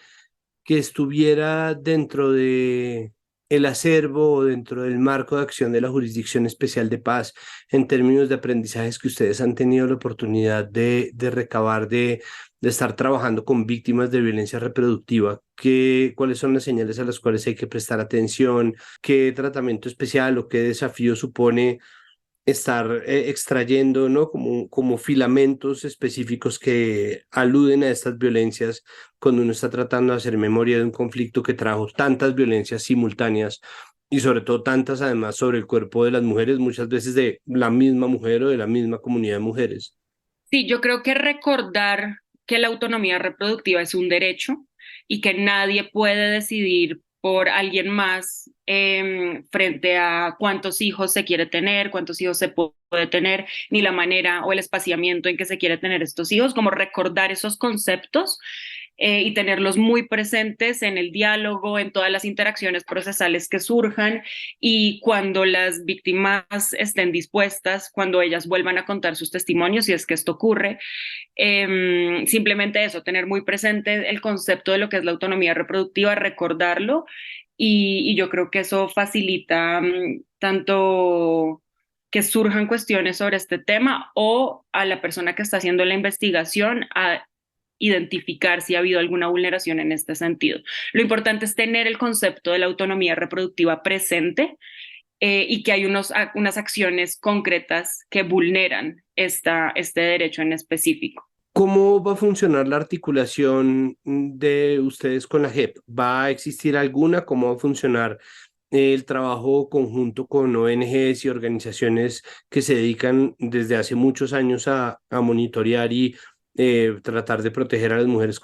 estuviera dentro de el acervo o dentro del marco de acción de la Jurisdicción Especial de Paz en términos de aprendizajes que ustedes han tenido la oportunidad de recabar, de estar trabajando con víctimas de violencia reproductiva? ¿Cuáles son las señales a las cuales hay que prestar atención? ¿Qué tratamiento especial o qué desafío supone estar extrayendo, ¿no? Como filamentos específicos que aluden a estas violencias cuando uno está tratando de hacer memoria de un conflicto que trajo tantas violencias simultáneas y sobre todo tantas además sobre el cuerpo de las mujeres, muchas veces de la misma mujer o de la misma comunidad de mujeres? Sí, yo creo que recordar que la autonomía reproductiva es un derecho y que nadie puede decidir por alguien más frente a cuántos hijos se quiere tener, cuántos hijos se puede tener, ni la manera o el espaciamiento en que se quiere tener estos hijos, como recordar esos conceptos y tenerlos muy presentes en el diálogo, en todas las interacciones procesales que surjan y cuando las víctimas estén dispuestas, cuando ellas vuelvan a contar sus testimonios, si es que esto ocurre, simplemente eso, tener muy presente el concepto de lo que es la autonomía reproductiva, recordarlo y yo creo que eso facilita tanto que surjan cuestiones sobre este tema o a la persona que está haciendo la investigación a identificar si ha habido alguna vulneración en este sentido. Lo importante es tener el concepto de la autonomía reproductiva presente y que hay unas acciones concretas que vulneran este derecho en específico. ¿Cómo va a funcionar la articulación de ustedes con la JEP? ¿Va a existir alguna? ¿Cómo va a funcionar el trabajo conjunto con ONGs y organizaciones que se dedican desde hace muchos años a monitorear y tratar de proteger a las mujeres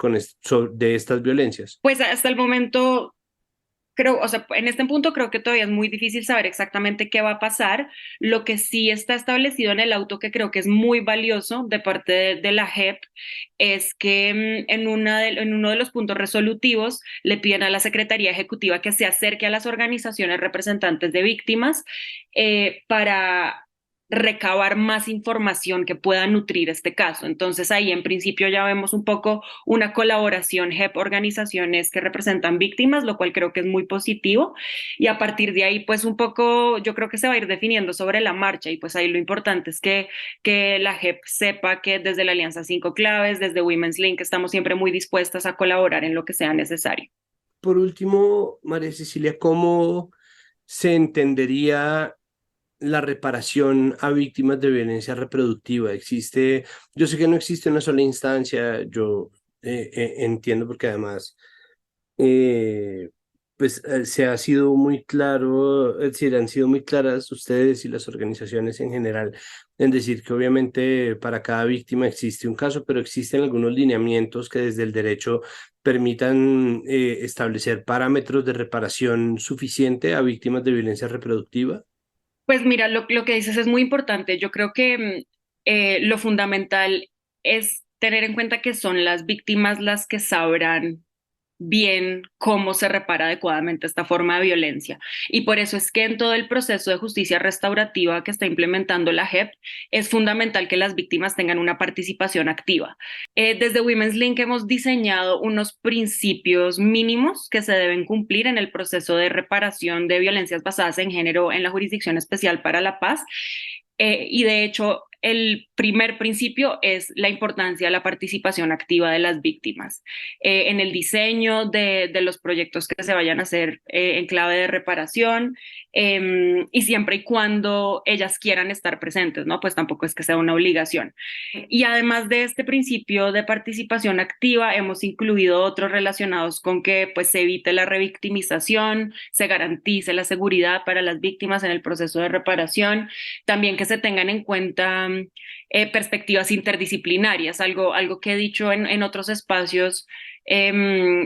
de estas violencias? Pues hasta el momento creo, o sea, en este punto creo que todavía es muy difícil saber exactamente qué va a pasar. Lo que sí está establecido en el auto, que creo que es muy valioso de parte de la JEP, es que en uno de los puntos resolutivos le piden a la Secretaría Ejecutiva que se acerque a las organizaciones representantes de víctimas para recabar más información que pueda nutrir este caso. Entonces ahí en principio ya vemos un poco una colaboración JEP-organizaciones que representan víctimas, lo cual creo que es muy positivo. Y a partir de ahí, pues un poco yo creo que se va a ir definiendo sobre la marcha y pues ahí lo importante es que la JEP sepa que desde la Alianza 5 Claves, desde Women's Link, estamos siempre muy dispuestas a colaborar en lo que sea necesario. Por último, María Cecilia, ¿cómo se entendería la reparación a víctimas de violencia reproductiva? Yo sé que no existe una sola instancia, yo entiendo porque además se ha sido muy claro, es decir, han sido muy claras ustedes y las organizaciones en general en decir que obviamente para cada víctima existe un caso, pero existen algunos lineamientos que desde el derecho permitan establecer parámetros de reparación suficiente a víctimas de violencia reproductiva. Pues mira, lo que dices es muy importante. Yo creo que lo fundamental es tener en cuenta que son las víctimas las que sabrán bien cómo se repara adecuadamente esta forma de violencia. Y por eso es que en todo el proceso de justicia restaurativa que está implementando la JEP, es fundamental que las víctimas tengan una participación activa. Desde Women's Link hemos diseñado unos principios mínimos que se deben cumplir en el proceso de reparación de violencias basadas en género en la Jurisdicción Especial para la Paz. Y de hecho, el primer principio es la importancia de la participación activa de las víctimas en el diseño de los proyectos que se vayan a hacer en clave de reparación y siempre y cuando ellas quieran estar presentes, ¿no? Pues tampoco es que sea una obligación. Y además de este principio de participación activa, hemos incluido otros relacionados con que pues, se evite la revictimización, se garantice la seguridad para las víctimas en el proceso de reparación, también que se tengan en cuenta perspectivas interdisciplinarias, algo que he dicho en otros espacios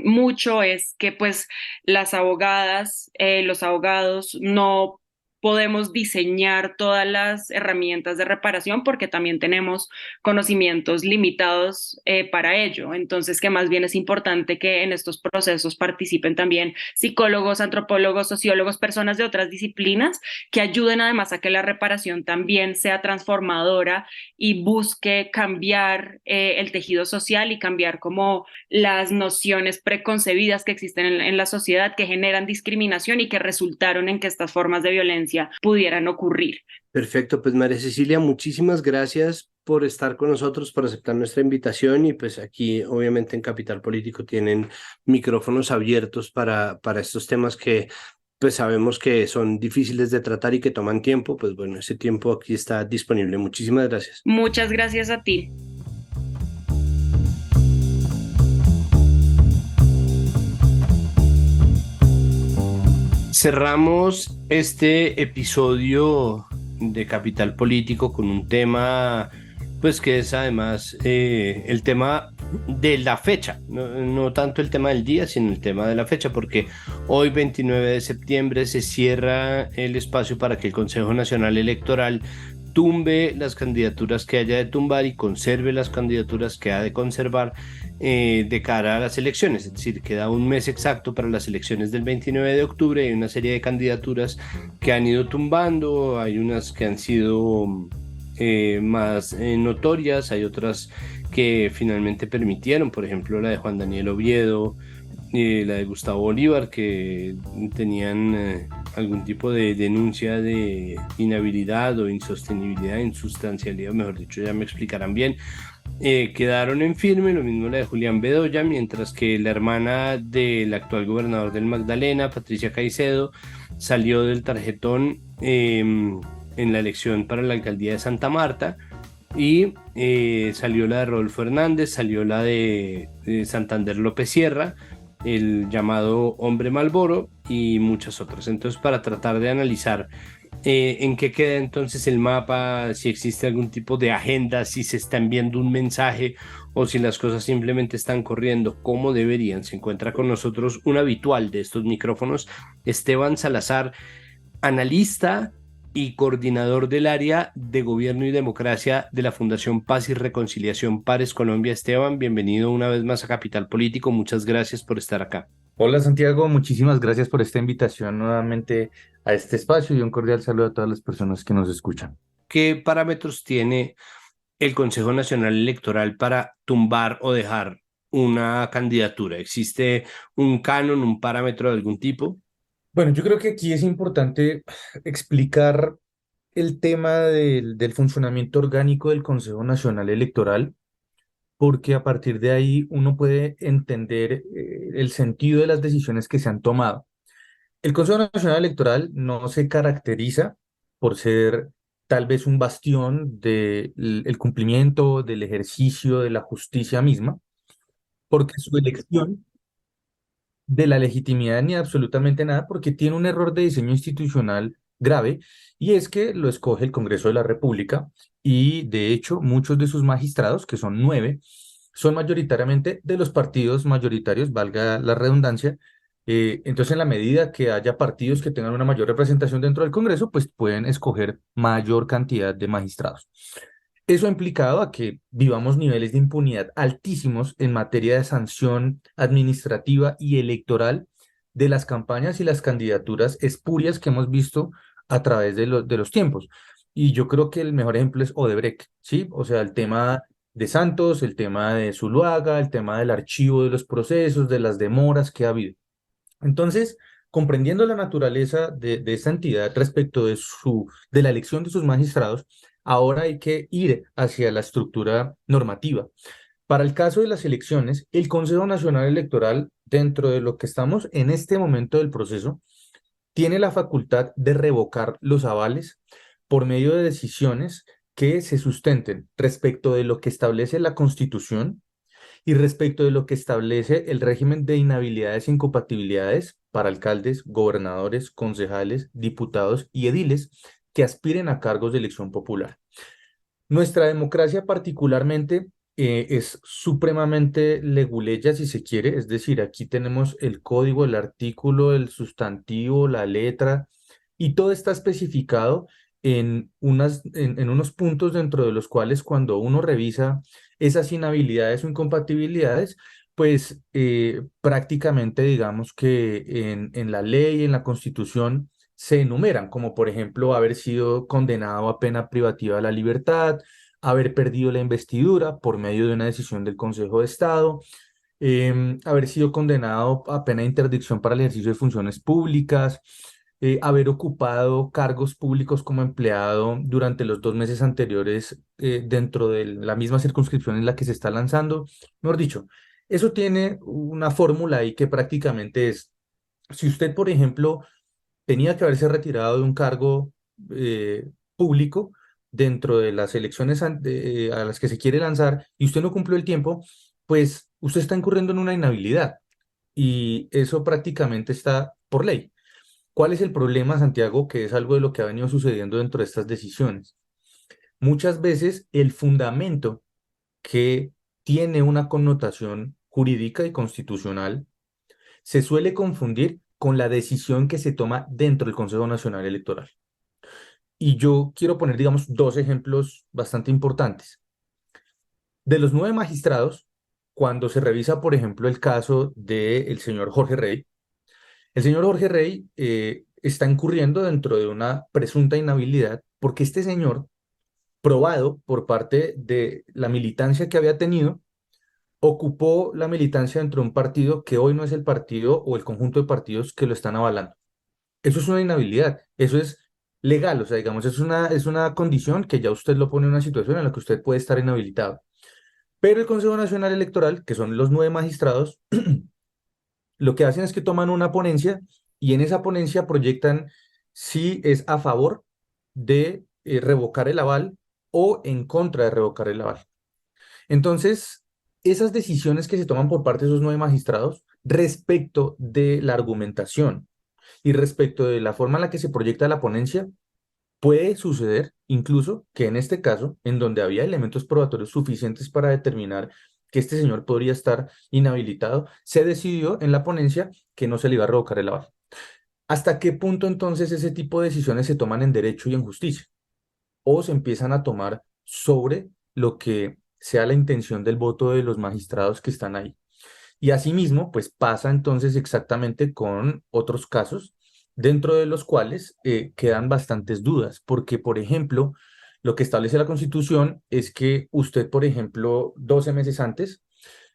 mucho es que pues las abogadas, los abogados no podemos diseñar todas las herramientas de reparación porque también tenemos conocimientos limitados para ello. Entonces, que más bien es importante que en estos procesos participen también psicólogos, antropólogos, sociólogos, personas de otras disciplinas que ayuden además a que la reparación también sea transformadora y busque cambiar el tejido social y cambiar como las nociones preconcebidas que existen en la sociedad que generan discriminación y que resultaron en que estas formas de violencia pudieran ocurrir. Perfecto, pues María Cecilia, muchísimas gracias por estar con nosotros, por aceptar nuestra invitación y pues aquí obviamente en Capital Político tienen micrófonos abiertos para estos temas que pues sabemos que son difíciles de tratar y que toman tiempo, pues bueno, ese tiempo aquí está disponible. Muchísimas gracias. Muchas gracias a ti. Cerramos este episodio de Capital Político con un tema, pues que es además el tema de la fecha, no tanto el tema del día, sino el tema de la fecha, porque hoy 29 de septiembre se cierra el espacio para que el Consejo Nacional Electoral tumbe las candidaturas que haya de tumbar y conserve las candidaturas que ha de conservar de cara a las elecciones, es decir, queda un mes exacto para las elecciones del 29 de octubre, hay una serie de candidaturas que han ido tumbando, hay unas que han sido más notorias, hay otras que finalmente permitieron, por ejemplo la de Juan Daniel Oviedo, la de Gustavo Bolívar, que tenían algún tipo de denuncia de inhabilidad o insostenibilidad, insustancialidad, mejor dicho, ya me explicarán bien. Quedaron en firme, lo mismo la de Julián Bedoya, mientras que la hermana del actual gobernador del Magdalena, Patricia Caicedo, salió del tarjetón en la elección para la alcaldía de Santa Marta y salió la de Rodolfo Hernández, salió la de Santander López Sierra, el llamado Hombre Malboro, y muchas otras. Entonces, para tratar de analizar en qué queda entonces el mapa, si existe algún tipo de agenda, si se está enviando un mensaje o si las cosas simplemente están corriendo como deberían, se encuentra con nosotros un habitual de estos micrófonos, Esteban Salazar, analista y coordinador del área de Gobierno y Democracia de la Fundación Paz y Reconciliación Pares Colombia. Esteban, bienvenido una vez más a Capital Político. Muchas gracias por estar acá. Hola Santiago, muchísimas gracias por esta invitación nuevamente a este espacio y un cordial saludo a todas las personas que nos escuchan. ¿Qué parámetros tiene el Consejo Nacional Electoral para tumbar o dejar una candidatura? ¿Existe un canon, un parámetro de algún tipo? Bueno, yo creo que aquí es importante explicar el tema del funcionamiento orgánico del Consejo Nacional Electoral, porque a partir de ahí uno puede entender el sentido de las decisiones que se han tomado. El Consejo Nacional Electoral no se caracteriza por ser tal vez un bastión del el cumplimiento del ejercicio de la justicia misma, porque su elección de la legitimidad ni absolutamente nada, porque tiene un error de diseño institucional grave, y es que lo escoge el Congreso de la República, y de hecho muchos de sus magistrados, que son 9, son mayoritariamente de los partidos mayoritarios, valga la redundancia. Entonces, en la medida que haya partidos que tengan una mayor representación dentro del Congreso, pues pueden escoger mayor cantidad de magistrados. Eso ha implicado a que vivamos niveles de impunidad altísimos en materia de sanción administrativa y electoral de las campañas y las candidaturas espurias que hemos visto a través de los tiempos. Y yo creo que el mejor ejemplo es Odebrecht, ¿sí? O sea, el tema de Santos, el tema de Zuluaga, el tema del archivo de los procesos, de las demoras que ha habido. Entonces, comprendiendo la naturaleza de esta entidad respecto de la elección de sus magistrados, ahora hay que ir hacia la estructura normativa. Para el caso de las elecciones, el Consejo Nacional Electoral, dentro de lo que estamos en este momento del proceso, tiene la facultad de revocar los avales por medio de decisiones que se sustenten respecto de lo que establece la Constitución y respecto de lo que establece el régimen de inhabilidades e incompatibilidades para alcaldes, gobernadores, concejales, diputados y ediles que aspiren a cargos de elección popular. Nuestra democracia particularmente es supremamente leguleya, si se quiere, es decir, aquí tenemos el código, el artículo, el sustantivo, la letra, y todo está especificado en unos puntos dentro de los cuales cuando uno revisa esas inhabilidades o incompatibilidades, pues prácticamente digamos que en la ley, en la Constitución, se enumeran, como por ejemplo haber sido condenado a pena privativa de la libertad, haber perdido la investidura por medio de una decisión del Consejo de Estado, haber sido condenado a pena de interdicción para el ejercicio de funciones públicas, haber ocupado cargos públicos como empleado durante los 2 meses anteriores dentro de la misma circunscripción en la que se está lanzando. Mejor dicho, eso tiene una fórmula ahí que prácticamente es, si usted, por ejemplo, tenía que haberse retirado de un cargo público dentro de las elecciones a las que se quiere lanzar y usted no cumplió el tiempo, pues usted está incurriendo en una inhabilidad y eso prácticamente está por ley. ¿Cuál es el problema, Santiago? Que es algo de lo que ha venido sucediendo dentro de estas decisiones. Muchas veces el fundamento que tiene una connotación jurídica y constitucional se suele confundir con la decisión que se toma dentro del Consejo Nacional Electoral. Y yo quiero poner, digamos, 2 ejemplos bastante importantes. De los 9 magistrados, cuando se revisa, por ejemplo, el caso del señor Jorge Rey, el señor Jorge Rey está incurriendo dentro de una presunta inhabilidad porque este señor, probado por parte de la militancia que había tenido, ocupó la militancia dentro de un partido que hoy no es el partido o el conjunto de partidos que lo están avalando. Eso es una inhabilidad, eso es legal, o sea, digamos, es una condición que ya usted lo pone en una situación en la que usted puede estar inhabilitado. Pero el Consejo Nacional Electoral, que son los 9 magistrados, lo que hacen es que toman una ponencia y en esa ponencia proyectan si es a favor de revocar el aval o en contra de revocar el aval. Entonces, esas decisiones que se toman por parte de esos 9 magistrados respecto de la argumentación Y respecto de la forma en la que se proyecta la ponencia, puede suceder incluso que en este caso, en donde había elementos probatorios suficientes para determinar que este señor podría estar inhabilitado, se decidió en la ponencia que no se le iba a revocar el aval. ¿Hasta qué punto entonces ese tipo de decisiones se toman en derecho y en justicia? ¿O se empiezan a tomar sobre lo que sea la intención del voto de los magistrados que están ahí? Y asimismo, pues pasa entonces exactamente con otros casos, dentro de los cuales quedan bastantes dudas, porque, por ejemplo, lo que establece la Constitución es que usted, por ejemplo, 12 meses antes,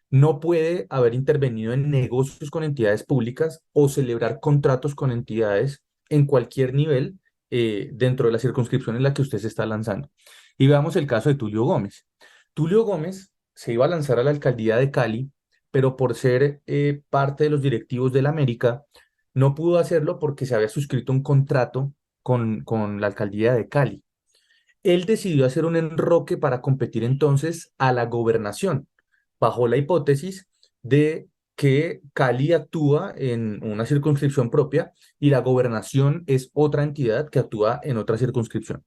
no puede haber intervenido en negocios con entidades públicas o celebrar contratos con entidades en cualquier nivel dentro de la circunscripción en la que usted se está lanzando. Y veamos el caso de Tulio Gómez. Tulio Gómez se iba a lanzar a la alcaldía de Cali, pero por ser parte de los directivos del América, no pudo hacerlo porque se había suscrito un contrato con la alcaldía de Cali. Él decidió hacer un enroque para competir entonces a la gobernación, bajo la hipótesis de que Cali actúa en una circunscripción propia y la gobernación es otra entidad que actúa en otra circunscripción.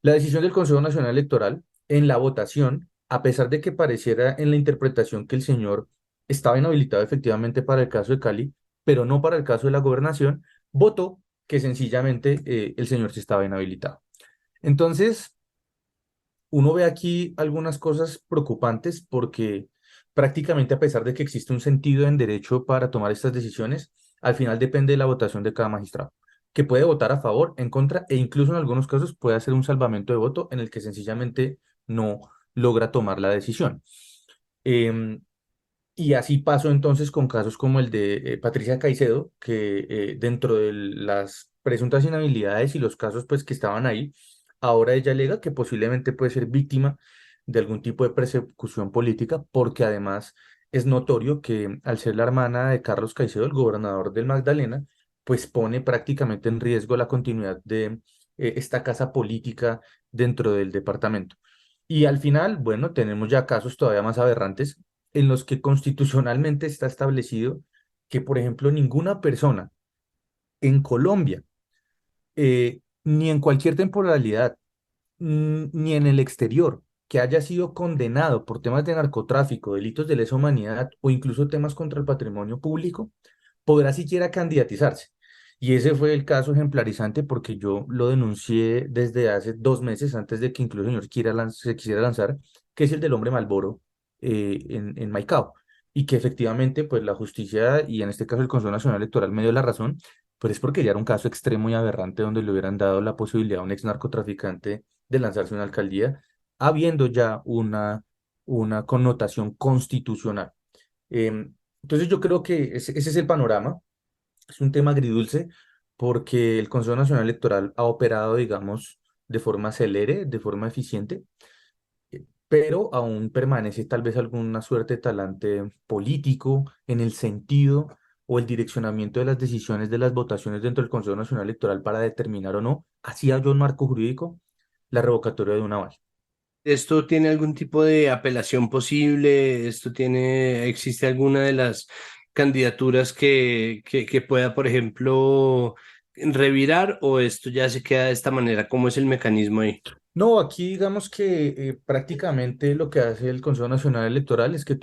La decisión del Consejo Nacional Electoral en la votación, a pesar de que pareciera en la interpretación que el señor estaba inhabilitado efectivamente para el caso de Cali, pero no para el caso de la gobernación, votó que sencillamente el señor sí estaba inhabilitado. Entonces, uno ve aquí algunas cosas preocupantes porque prácticamente a pesar de que existe un sentido en derecho para tomar estas decisiones, al final depende de la votación de cada magistrado, que puede votar a favor, en contra e incluso en algunos casos puede hacer un salvamento de voto en el que sencillamente no logra tomar la decisión. Em, y así pasó entonces con casos como el de Patricia Caicedo, que dentro de las presuntas inhabilidades y los casos pues que estaban ahí, ahora ella alega que posiblemente puede ser víctima de algún tipo de persecución política, porque además es notorio que al ser la hermana de Carlos Caicedo, el gobernador del Magdalena, pues pone prácticamente en riesgo la continuidad de esta casa política dentro del departamento. Y al final, bueno, tenemos ya casos todavía más aberrantes en los que constitucionalmente está establecido que, por ejemplo, ninguna persona en Colombia, ni en cualquier temporalidad, ni en el exterior, que haya sido condenado por temas de narcotráfico, delitos de lesa humanidad o incluso temas contra el patrimonio público, podrá siquiera candidatizarse. Y ese fue el caso ejemplarizante porque yo lo denuncié desde hace 2 meses, antes de que incluso el señor se quisiera lanzar, que es el del hombre Malboro en Maicao. Y que efectivamente, pues la justicia y en este caso el Consejo Nacional Electoral me dio la razón, pero es porque ya era un caso extremo y aberrante donde le hubieran dado la posibilidad a un ex narcotraficante de lanzarse a una alcaldía, habiendo ya una connotación constitucional. Entonces yo creo que ese es el panorama. Es un tema agridulce porque el Consejo Nacional Electoral ha operado, digamos, de forma celere, de forma eficiente, pero aún permanece tal vez alguna suerte de talante político en el sentido o el direccionamiento de las decisiones de las votaciones dentro del Consejo Nacional Electoral para determinar o no, así haya un marco jurídico, la revocatoria de un aval. ¿Esto tiene algún tipo de apelación posible? ¿Existe alguna de las candidaturas que pueda, por ejemplo, revirar o esto ya se queda de esta manera? ¿Cómo es el mecanismo ahí? No, aquí digamos que prácticamente lo que hace el Consejo Nacional Electoral es que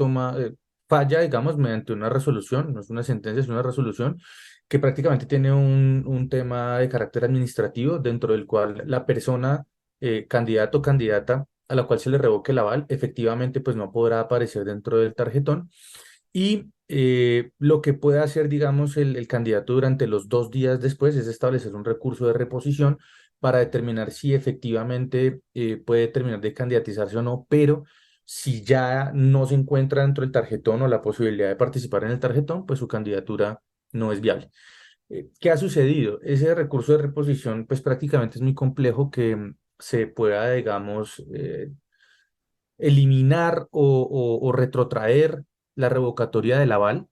falla, digamos, mediante una resolución, no es una sentencia, es una resolución, que prácticamente tiene un tema de carácter administrativo, dentro del cual la persona, candidato o candidata a la cual se le revoque el aval, efectivamente pues no podrá aparecer dentro del tarjetón. Y lo que puede hacer, digamos, el candidato durante los 2 días después es establecer un recurso de reposición para determinar si efectivamente puede terminar de candidatizarse o no, pero si ya no se encuentra dentro del tarjetón o la posibilidad de participar en el tarjetón, pues su candidatura no es viable. ¿Qué ha sucedido? Ese recurso de reposición, pues prácticamente es muy complejo que se pueda, digamos, eliminar o retrotraer la revocatoria del aval,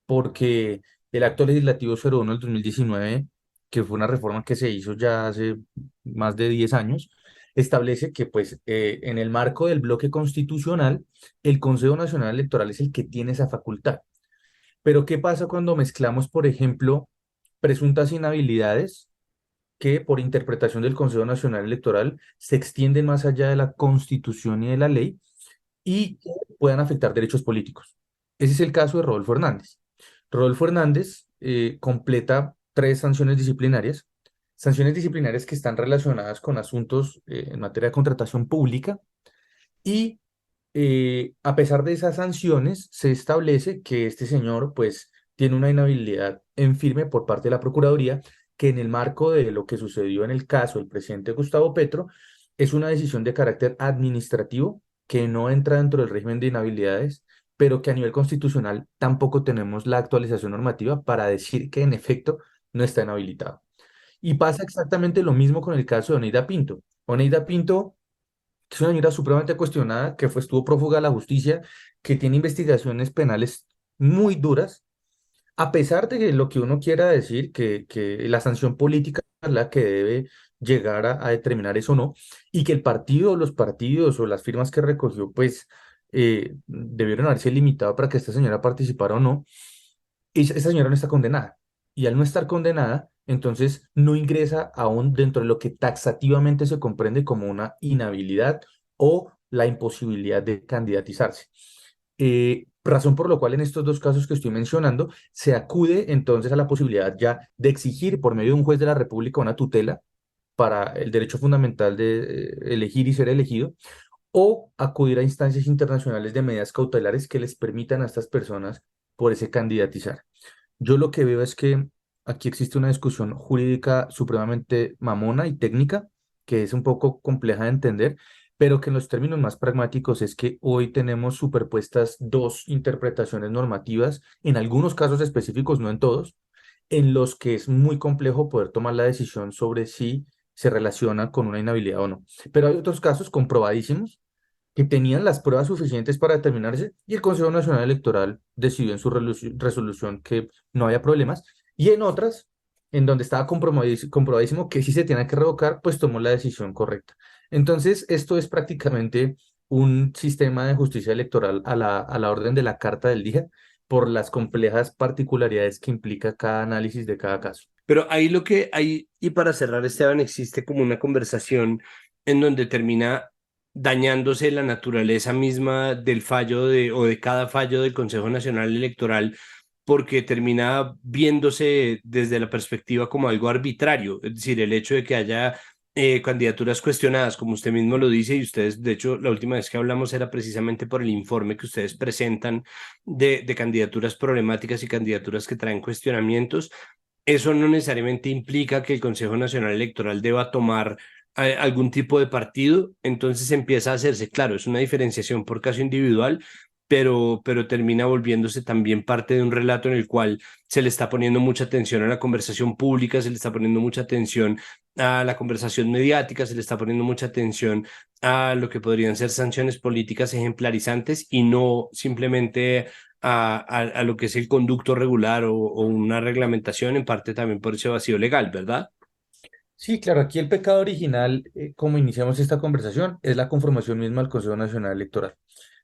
porque el acto legislativo 01 del 2019, que fue una reforma que se hizo ya hace más de 10 años, establece que pues en el marco del bloque constitucional, el Consejo Nacional Electoral es el que tiene esa facultad. Pero ¿qué pasa cuando mezclamos, por ejemplo, presuntas inhabilidades que por interpretación del Consejo Nacional Electoral se extienden más allá de la Constitución y de la ley y que puedan afectar derechos políticos. Ese es el caso de Rodolfo Hernández. Rodolfo Hernández completa 3 sanciones disciplinarias que están relacionadas con asuntos en materia de contratación pública y a pesar de esas sanciones se establece que este señor pues tiene una inhabilidad en firme por parte de la Procuraduría que en el marco de lo que sucedió en el caso del presidente Gustavo Petro es una decisión de carácter administrativo que no entra dentro del régimen de inhabilidades, pero que a nivel constitucional tampoco tenemos la actualización normativa para decir que en efecto no está inhabilitado. Y pasa exactamente lo mismo con el caso de Oneida Pinto. Oneida Pinto es una señora supremamente cuestionada, que estuvo prófuga de la justicia, que tiene investigaciones penales muy duras, a pesar de que lo que uno quiera decir, que la sanción política es la que debe llegar a determinar eso o no, y que el partido, los partidos o las firmas que recogió, pues debieron haberse limitado para que esta señora participara o no, esa señora no está condenada. Y al no estar condenada, entonces no ingresa aún dentro de lo que taxativamente se comprende como una inhabilidad o la imposibilidad de candidatizarse. Razón por la cual en estos 2 casos que estoy mencionando se acude entonces a la posibilidad ya de exigir por medio de un juez de la República una tutela para el derecho fundamental de elegir y ser elegido, o acudir a instancias internacionales de medidas cautelares que les permitan a estas personas por ese candidatizar. Yo lo que veo es que aquí existe una discusión jurídica supremamente mamona y técnica, que es un poco compleja de entender, pero que en los términos más pragmáticos es que hoy tenemos superpuestas 2 interpretaciones normativas, en algunos casos específicos, no en todos, en los que es muy complejo poder tomar la decisión sobre si se relaciona con una inhabilidad o no. Pero hay otros casos comprobadísimos que tenían las pruebas suficientes para determinarse y el Consejo Nacional Electoral decidió en su resolución que no había problemas, y en otras, en donde estaba comprobadísimo que sí se tenía que revocar, pues tomó la decisión correcta. Entonces, esto es prácticamente un sistema de justicia electoral a la orden de la carta del día por las complejas particularidades que implica cada análisis de cada caso. Pero ahí lo que hay, y para cerrar, Esteban, existe como una conversación en donde termina dañándose la naturaleza misma del fallo o de cada fallo del Consejo Nacional Electoral, porque termina viéndose desde la perspectiva como algo arbitrario, es decir, el hecho de que haya candidaturas cuestionadas, como usted mismo lo dice, y ustedes, de hecho, la última vez que hablamos era precisamente por el informe que ustedes presentan de candidaturas problemáticas y candidaturas que traen cuestionamientos. Eso no necesariamente implica que el Consejo Nacional Electoral deba tomar algún tipo de partido, entonces empieza a hacerse, claro, es una diferenciación por caso individual, pero termina volviéndose también parte de un relato en el cual se le está poniendo mucha atención a la conversación pública, se le está poniendo mucha atención a la conversación mediática, se le está poniendo mucha atención a lo que podrían ser sanciones políticas ejemplarizantes y no simplemente a lo que es el conducto regular o una reglamentación, en parte también por ese vacío legal, ¿verdad? Sí, claro, aquí el pecado original, como iniciamos esta conversación, es la conformación misma del Consejo Nacional Electoral.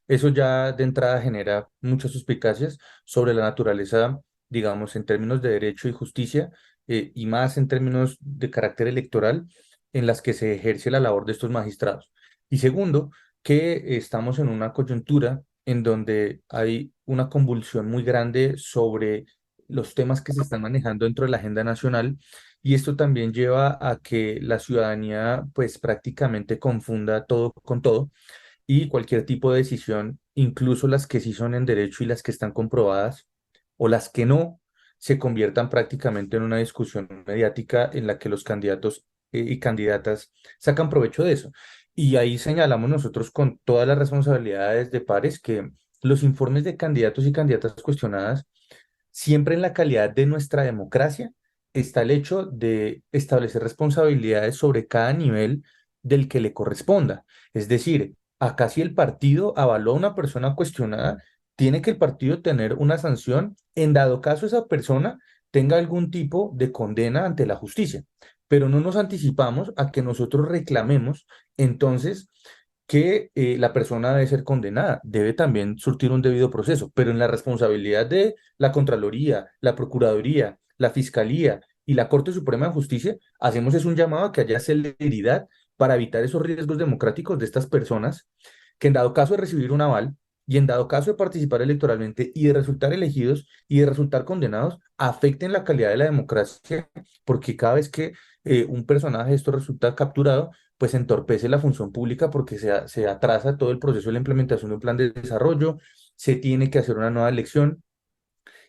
Eso ya de entrada genera muchas suspicacias sobre la naturaleza, digamos, en términos de derecho y justicia, y más en términos de carácter electoral, en las que se ejerce la labor de estos magistrados. Y segundo, que estamos en una coyuntura en donde hay una convulsión muy grande sobre los temas que se están manejando dentro de la agenda nacional, y esto también lleva a que la ciudadanía pues prácticamente confunda todo con todo, y cualquier tipo de decisión, incluso las que sí son en derecho y las que están comprobadas o las que no, se conviertan prácticamente en una discusión mediática en la que los candidatos y candidatas sacan provecho de eso. Y ahí señalamos nosotros con todas las responsabilidades de pares que los informes de candidatos y candidatas cuestionadas, siempre en la calidad de nuestra democracia, está el hecho de establecer responsabilidades sobre cada nivel del que le corresponda. Es decir, acá si el partido avaló a una persona cuestionada, tiene que el partido tener una sanción en dado caso esa persona tenga algún tipo de condena ante la justicia. Pero no nos anticipamos a que nosotros reclamemos entonces que la persona debe ser condenada, debe también surtir un debido proceso, pero en la responsabilidad de la Contraloría, la Procuraduría la Fiscalía y la Corte Suprema de Justicia, hacemos es un llamado a que haya celeridad para evitar esos riesgos democráticos de estas personas que en dado caso de recibir un aval y en dado caso de participar electoralmente y de resultar elegidos y de resultar condenados, afecten la calidad de la democracia, porque cada vez que un personaje de esto resulta capturado, pues entorpece la función pública porque se atrasa todo el proceso de la implementación de un plan de desarrollo, se tiene que hacer una nueva elección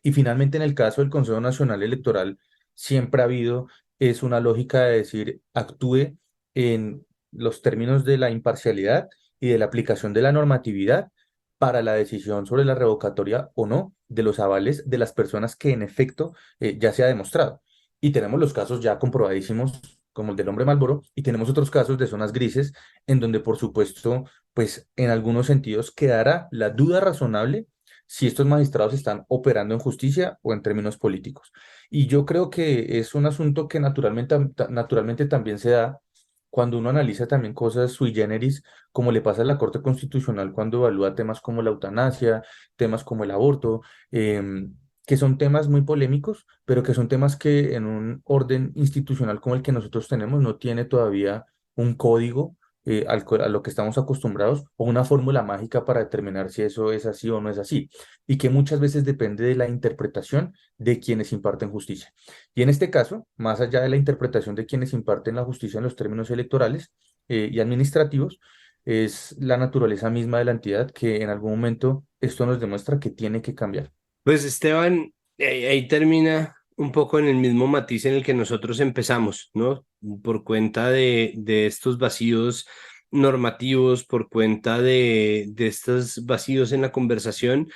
y finalmente en el caso del Consejo Nacional Electoral siempre ha habido es una lógica de decir actúe en los términos de la imparcialidad y de la aplicación de la normatividad para la decisión sobre la revocatoria o no de los avales de las personas que en efecto ya se ha demostrado. Y tenemos los casos ya comprobadísimos como el del hombre Malboro, y tenemos otros casos de zonas grises en donde, por supuesto, pues en algunos sentidos quedará la duda razonable si estos magistrados están operando en justicia o en términos políticos. Y yo creo que es un asunto que naturalmente también se da cuando uno analiza también cosas sui generis, como le pasa a la Corte Constitucional cuando evalúa temas como la eutanasia, temas como el aborto, que son temas muy polémicos, pero que son temas que en un orden institucional como el que nosotros tenemos no tiene todavía un código a lo que estamos acostumbrados o una fórmula mágica para determinar si eso es así o no es así, y que muchas veces depende de la interpretación de quienes imparten justicia. Y en este caso, más allá de la interpretación de quienes imparten la justicia en los términos electorales y administrativos, es la naturaleza misma de la entidad que en algún momento esto nos demuestra que tiene que cambiar. Pues Esteban, ahí termina un poco en el mismo matiz en el que nosotros empezamos, ¿no? Por cuenta de estos vacíos normativos, por cuenta de estos vacíos en la conversación,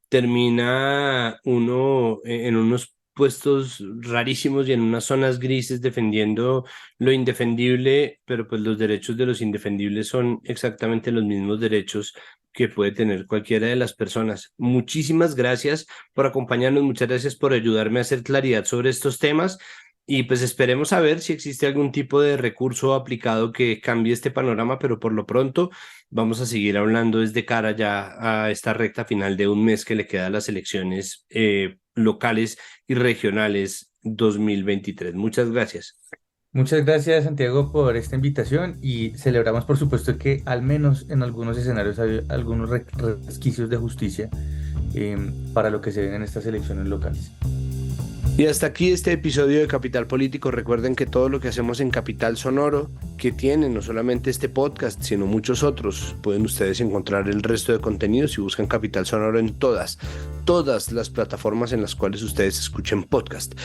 termina uno en unos puestos rarísimos y en unas zonas grises defendiendo lo indefendible, pero pues los derechos de los indefendibles son exactamente los mismos derechos que puede tener cualquiera de las personas. Muchísimas gracias por acompañarnos, muchas gracias por ayudarme a hacer claridad sobre estos temas y pues esperemos a ver si existe algún tipo de recurso aplicado que cambie este panorama, pero por lo pronto vamos a seguir hablando desde cara ya a esta recta final de un mes que le queda a las elecciones locales y regionales 2023. Muchas gracias. Muchas gracias, Santiago, por esta invitación y celebramos, por supuesto, que al menos en algunos escenarios hay algunos resquicios de justicia para lo que se ven en estas elecciones locales. Y hasta aquí este episodio de Capital Político. Recuerden que todo lo que hacemos en Capital Sonoro, que tiene no solamente este podcast, sino muchos otros, pueden ustedes encontrar el resto de contenidos si buscan Capital Sonoro en todas las plataformas en las cuales ustedes escuchen podcast.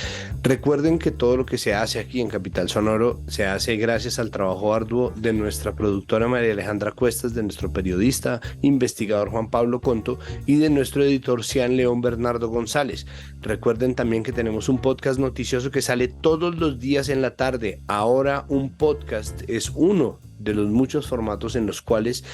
Recuerden que todo lo que se hace aquí en Capital Sonoro se hace gracias al trabajo arduo de nuestra productora María Alejandra Cuestas, de nuestro periodista, investigador Juan Pablo Conto y de nuestro editor Cian León Bernardo González. Recuerden también que tenemos un podcast noticioso que sale todos los días en la tarde. Ahora un podcast es uno de los muchos formatos en los cuales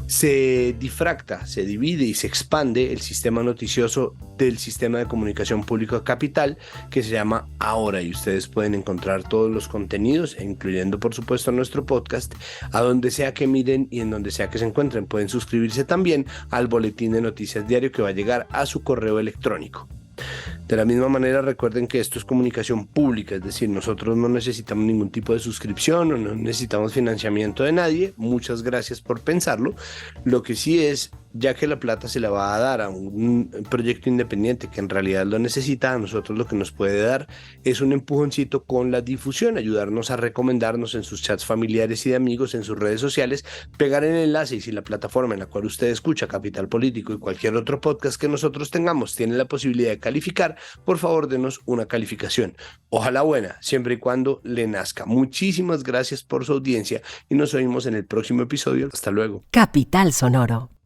se difracta, se divide y se expande el sistema noticioso del sistema de comunicación pública Capital, que se llama Ahora, y ustedes pueden encontrar todos los contenidos, incluyendo por supuesto nuestro podcast, a donde sea que miren y en donde sea que se encuentren. Pueden suscribirse también al boletín de noticias diario que va a llegar a su correo electrónico. De la misma manera, recuerden que esto es comunicación pública, es decir, nosotros no necesitamos ningún tipo de suscripción o no necesitamos financiamiento de nadie. Muchas gracias por pensarlo. Lo que sí es, ya que la plata se la va a dar a un proyecto independiente que en realidad lo necesita, a nosotros lo que nos puede dar es un empujoncito con la difusión, ayudarnos a recomendarnos en sus chats familiares y de amigos, en sus redes sociales, pegar el enlace, y si la plataforma en la cual usted escucha Capital Político y cualquier otro podcast que nosotros tengamos tiene la posibilidad de calificar, por favor denos una calificación, ojalá buena, siempre y cuando le nazca. Muchísimas gracias por su audiencia y nos oímos en el próximo episodio. Hasta luego. Capital Sonoro.